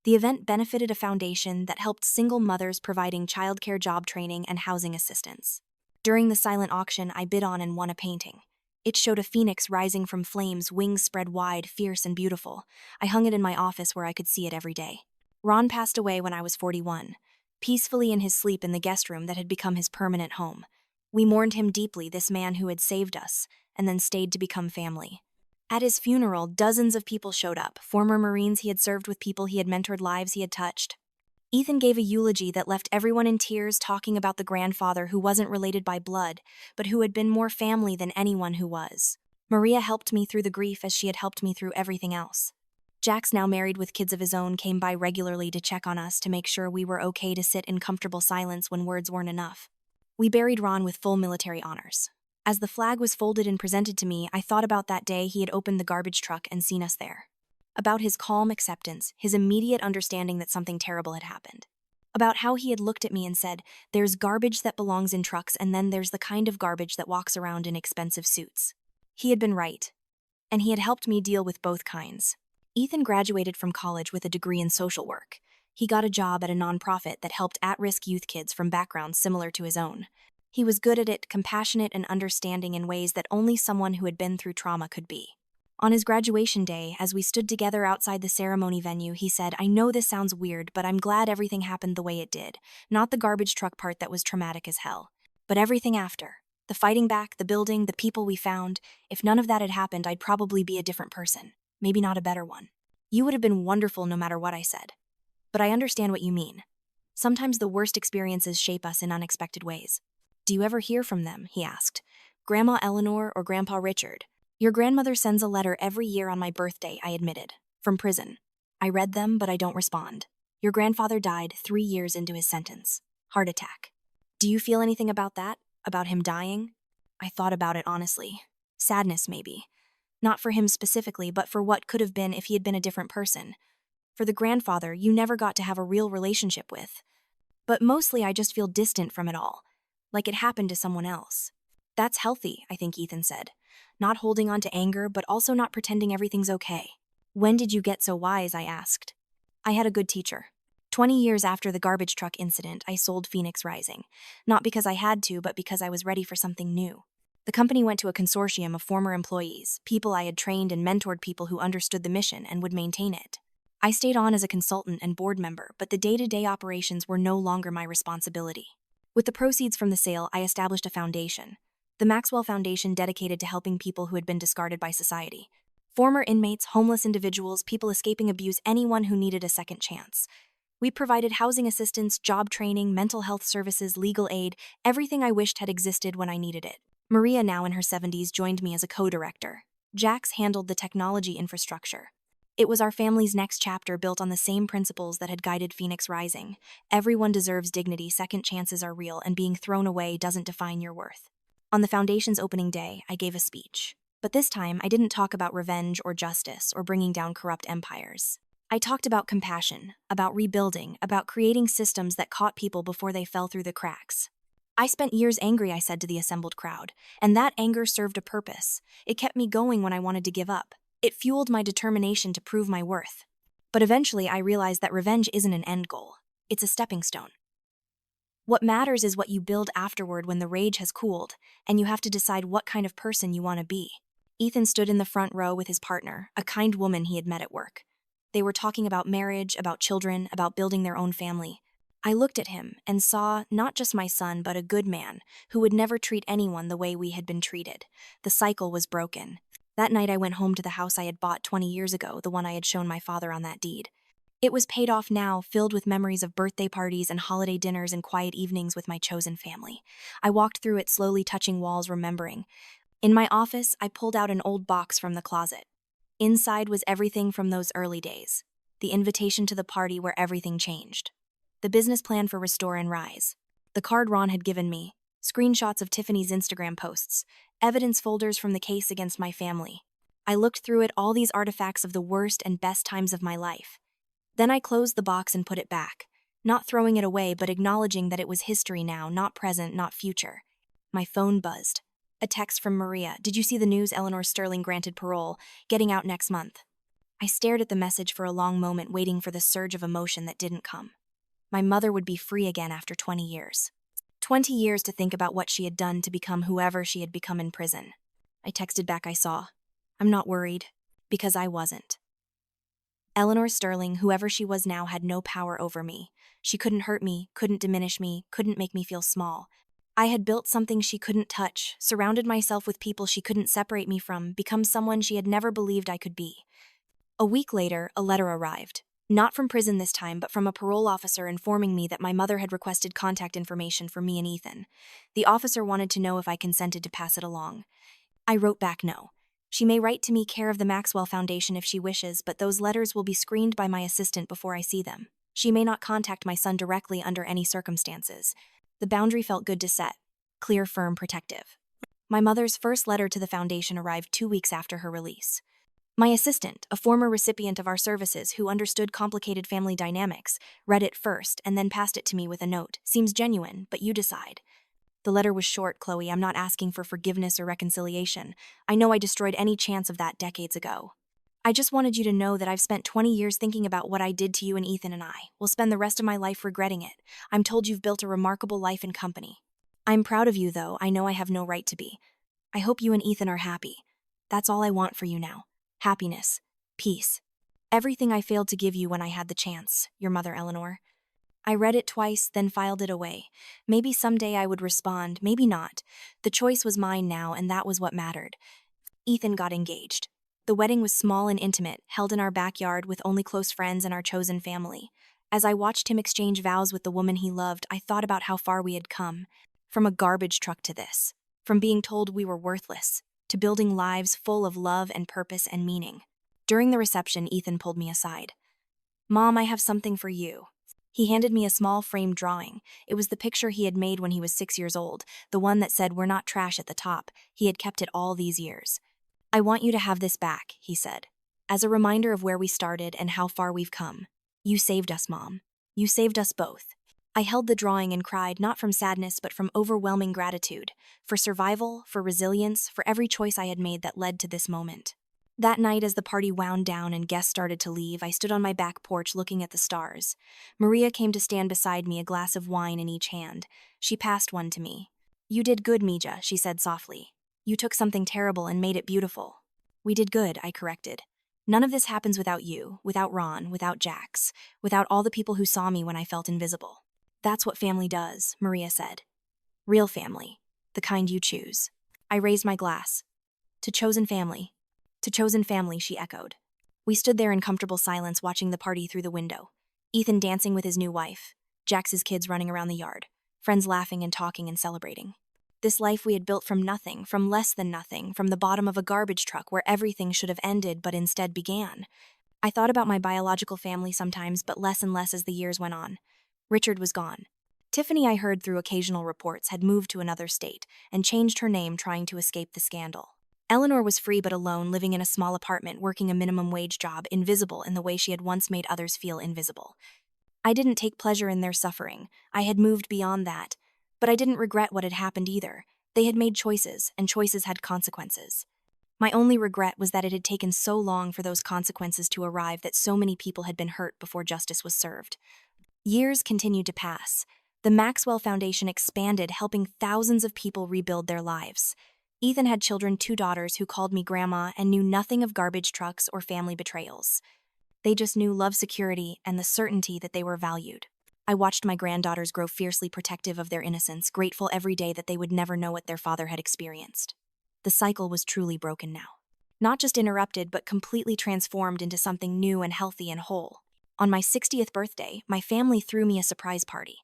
A: The event benefited a foundation that helped single mothers, providing childcare, job training, and housing assistance. During the silent auction, I bid on and won a painting. It showed a phoenix rising from flames, wings spread wide, fierce and beautiful. I hung it in my office where I could see it every day. Ron passed away when I was 41, peacefully in his sleep in the guest room that had become his permanent home. We mourned him deeply, this man who had saved us, and then stayed to become family. At his funeral, dozens of people showed up, former Marines he had served with, people he had mentored, lives he had touched. Ethan gave a eulogy that left everyone in tears, talking about the grandfather who wasn't related by blood, but who had been more family than anyone who was. Maria helped me through the grief as she had helped me through everything else. Jack's, now married with kids of his own, came by regularly to check on us, to make sure we were okay, to sit in comfortable silence when words weren't enough. We buried Ron with full military honors. As the flag was folded and presented to me, I thought about that day he had opened the garbage truck and seen us there. About his calm acceptance, his immediate understanding that something terrible had happened. About how he had looked at me and said, "There's garbage that belongs in trucks, and then there's the kind of garbage that walks around in expensive suits." He had been right. And he had helped me deal with both kinds. Ethan graduated from college with a degree in social work. He got a job at a nonprofit that helped at-risk youth kids from backgrounds similar to his own. He was good at it, compassionate and understanding in ways that only someone who had been through trauma could be. On his graduation day, as we stood together outside the ceremony venue, he said, "I know this sounds weird, but I'm glad everything happened the way it did. Not the garbage truck part that was traumatic as hell, but everything after. The fighting back, the building, the people we found. If none of that had happened, I'd probably be a different person. Maybe not a better one. You would have been wonderful no matter what," I said. "But I understand what you mean. Sometimes the worst experiences shape us in unexpected ways." "Do you ever hear from them?" he asked. "Grandma Eleanor or Grandpa Richard?" "Your grandmother sends a letter every year on my birthday," I admitted. "From prison. I read them, but I don't respond. Your grandfather died 3 years into his sentence. Heart attack. Do you feel anything about that? About him dying?" I thought about it honestly. Sadness, maybe. Not for him specifically, but for what could have been if he had been a different person. For the grandfather you never got to have a real relationship with. But mostly I just feel distant from it all. Like it happened to someone else. "That's healthy," I think Ethan said. "Not holding on to anger, but also not pretending everything's okay." "When did you get so wise?" I asked. "I had a good teacher. 20 years after the garbage truck incident, I sold Phoenix Rising. Not because I had to, but because I was ready for something new. The company went to a consortium of former employees, people I had trained and mentored, people who understood the mission and would maintain it. I stayed on as a consultant and board member, but the day-to-day operations were no longer my responsibility. With the proceeds from the sale, I established a foundation. The Maxwell Foundation, dedicated to helping people who had been discarded by society. Former inmates, homeless individuals, people escaping abuse, anyone who needed a second chance. We provided housing assistance, job training, mental health services, legal aid, everything I wished had existed when I needed it. Maria, now in her 70s, joined me as a co-director. Jax handled the technology infrastructure. It was our family's next chapter, built on the same principles that had guided Phoenix Rising. Everyone deserves dignity, second chances are real, and being thrown away doesn't define your worth. On the foundation's opening day, I gave a speech. But this time, I didn't talk about revenge or justice or bringing down corrupt empires. I talked about compassion, about rebuilding, about creating systems that caught people before they fell through the cracks. I spent years angry, I said to the assembled crowd, and that anger served a purpose. It kept me going when I wanted to give up. It fueled my determination to prove my worth. But eventually I realized that revenge isn't an end goal. It's a stepping stone. What matters is what you build afterward when the rage has cooled, and you have to decide what kind of person you want to be. Ethan stood in the front row with his partner, a kind woman he had met at work. They were talking about marriage, about children, about building their own family. I looked at him and saw not just my son, but a good man who would never treat anyone the way we had been treated. The cycle was broken. That night I went home to the house I had bought 20 years ago, the one I had shown my father on that deed. It was paid off now, filled with memories of birthday parties and holiday dinners and quiet evenings with my chosen family. I walked through it, slowly touching walls, remembering. In my office, I pulled out an old box from the closet. Inside was everything from those early days. The invitation to the party where everything changed. The business plan for Restore and Rise. The card Ron had given me. Screenshots of Tiffany's Instagram posts. Evidence folders from the case against my family. I looked through it, all these artifacts of the worst and best times of my life. Then I closed the box and put it back, not throwing it away but acknowledging that it was history now, not present, not future. My phone buzzed. A text from Maria. Did you see the news? Eleanor Sterling granted parole, getting out next month. I stared at the message for a long moment, waiting for the surge of emotion that didn't come. My mother would be free again after 20 years. 20 years to think about what she had done to become whoever she had become in prison. I texted back, I saw. I'm not worried, because I wasn't. Eleanor Sterling, whoever she was now, had no power over me. She couldn't hurt me, couldn't diminish me, couldn't make me feel small. I had built something she couldn't touch, surrounded myself with people she couldn't separate me from, become someone she had never believed I could be. A week later, a letter arrived. Not from prison this time, but from a parole officer informing me that my mother had requested contact information for me and Ethan. The officer wanted to know if I consented to pass it along. I wrote back no. She may write to me, care of the Maxwell Foundation, if she wishes, but those letters will be screened by my assistant before I see them. She may not contact my son directly under any circumstances. The boundary felt good to set. Clear, firm, protective. My mother's first letter to the foundation arrived 2 weeks after her release. My assistant, a former recipient of our services who understood complicated family dynamics, read it first and then passed it to me with a note. Seems genuine, but you decide. The letter was short, Chloe. I'm not asking for forgiveness or reconciliation. I know I destroyed any chance of that decades ago. I just wanted you to know that I've spent 20 years thinking about what I did to you, and Ethan and I will spend the rest of my life regretting it. I'm told you've built a remarkable life and company. I'm proud of you, though I know I have no right to be. I hope you and Ethan are happy. That's all I want for you now. Happiness. Peace. Everything I failed to give you when I had the chance, your mother, Eleanor. I read it twice, then filed it away. Maybe someday I would respond, maybe not. The choice was mine now, and that was what mattered. Ethan got engaged. The wedding was small and intimate, held in our backyard with only close friends and our chosen family. As I watched him exchange vows with the woman he loved, I thought about how far we had come. From a garbage truck to this. From being told we were worthless, to building lives full of love and purpose and meaning. During the reception, Ethan pulled me aside. Mom, I have something for you. He handed me a small framed drawing. It was the picture he had made when he was 6 years old, the one that said "We're not trash" at the top. He had kept it all these years. I want you to have this back, he said, as a reminder of where we started and how far we've come. You saved us, Mom. You saved us both. I held the drawing and cried, not from sadness but from overwhelming gratitude, for survival, for resilience, for every choice I had made that led to this moment. That night, as the party wound down and guests started to leave, I stood on my back porch looking at the stars. Maria came to stand beside me, a glass of wine in each hand. She passed one to me. You did good, Mija, she said softly. You took something terrible and made it beautiful. We did good, I corrected. None of this happens without you, without Ron, without Jax, without all the people who saw me when I felt invisible. That's what family does, Maria said. Real family, the kind you choose. I raised my glass. To chosen family. To chosen family, she echoed. We stood there in comfortable silence, watching the party through the window. Ethan dancing with his new wife, Jax's kids running around the yard, friends laughing and talking and celebrating. This life we had built from nothing, from less than nothing, from the bottom of a garbage truck where everything should have ended but instead began. I thought about my biological family sometimes, but less and less as the years went on. Richard was gone. Tiffany, I heard through occasional reports, had moved to another state and changed her name, trying to escape the scandal. Eleanor was free but alone, living in a small apartment, working a minimum wage job, invisible in the way she had once made others feel invisible. I didn't take pleasure in their suffering. I had moved beyond that. But I didn't regret what had happened either. They had made choices, and choices had consequences. My only regret was that it had taken so long for those consequences to arrive, that so many people had been hurt before justice was served. Years continued to pass. The Maxwell Foundation expanded, helping thousands of people rebuild their lives. Ethan had children, 2 daughters who called me grandma and knew nothing of garbage trucks or family betrayals. They just knew love, security, and the certainty that they were valued. I watched my granddaughters grow, fiercely protective of their innocence, grateful every day that they would never know what their father had experienced. The cycle was truly broken now. Not just interrupted, but completely transformed into something new and healthy and whole. On my 60th birthday, my family threw me a surprise party.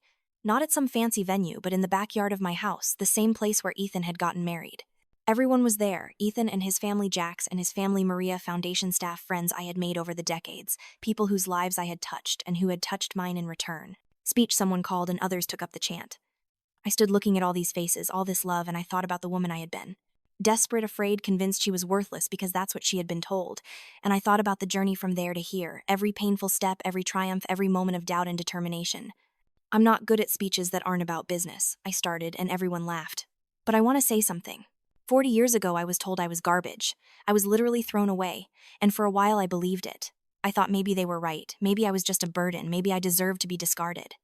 A: Not at some fancy venue, but in the backyard of my house, the same place where Ethan had gotten married. Everyone was there, Ethan and his family, Jax and his family, Maria, foundation staff, friends I had made over the decades, people whose lives I had touched and who had touched mine in return. Speech, someone called, and others took up the chant. I stood looking at all these faces, all this love, and I thought about the woman I had been. Desperate, afraid, convinced she was worthless because that's what she had been told. And I thought about the journey from there to here, every painful step, every triumph, every moment of doubt and determination. I'm not good at speeches that aren't about business, I started, and everyone laughed. But I want to say something. 40 years ago, I was told I was garbage. I was literally thrown away, and for a while I believed it. I thought maybe they were right, maybe I was just a burden, maybe I deserved to be discarded.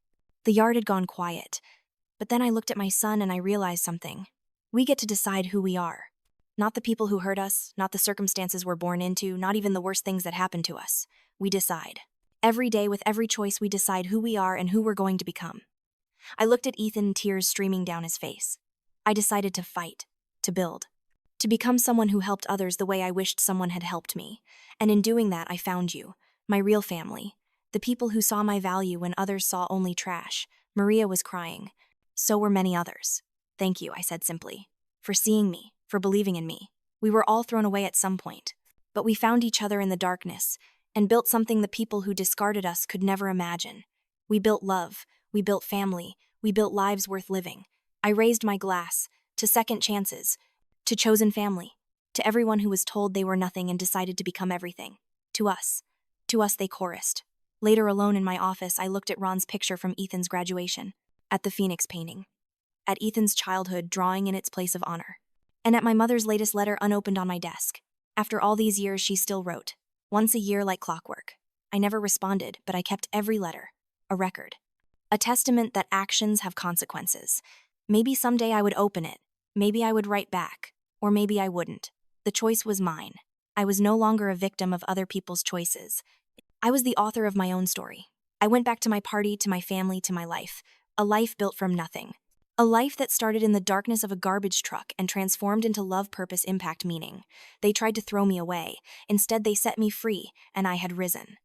A: The yard had gone quiet, but then I looked at my son and I realized something. We get to decide who we are. Not the people who hurt us, not the circumstances we're born into, not even the worst things that happen to us. We decide. Every day, with every choice, we decide who we are and who we're going to become. I looked at Ethan, tears streaming down his face. I decided to fight. To build. To become someone who helped others the way I wished someone had helped me. And in doing that, I found you, my real family. The people who saw my value when others saw only trash. Maria was crying. So were many others. Thank you, I said simply. For seeing me, for believing in me. We were all thrown away at some point. But we found each other in the darkness, and built something the people who discarded us could never imagine. We built love, we built family, we built lives worth living. I raised my glass, to second chances, to chosen family, to everyone who was told they were nothing and decided to become everything. To us they chorused. Later, alone in my office, I looked at Ron's picture from Ethan's graduation, at the Phoenix painting, at Ethan's childhood drawing in its place of honor, and at my mother's latest letter unopened on my desk. After all these years, she still wrote, once a year like clockwork. I never responded, but I kept every letter, a record, a testament that actions have consequences. Maybe someday I would open it. Maybe I would write back, or maybe I wouldn't. The choice was mine. I was no longer a victim of other people's choices. I was the author of my own story. I went back to my party, to my family, to my life. A life built from nothing. A life that started in the darkness of a garbage truck and transformed into love, purpose, impact, meaning. They tried to throw me away. Instead, they set me free, and I had risen.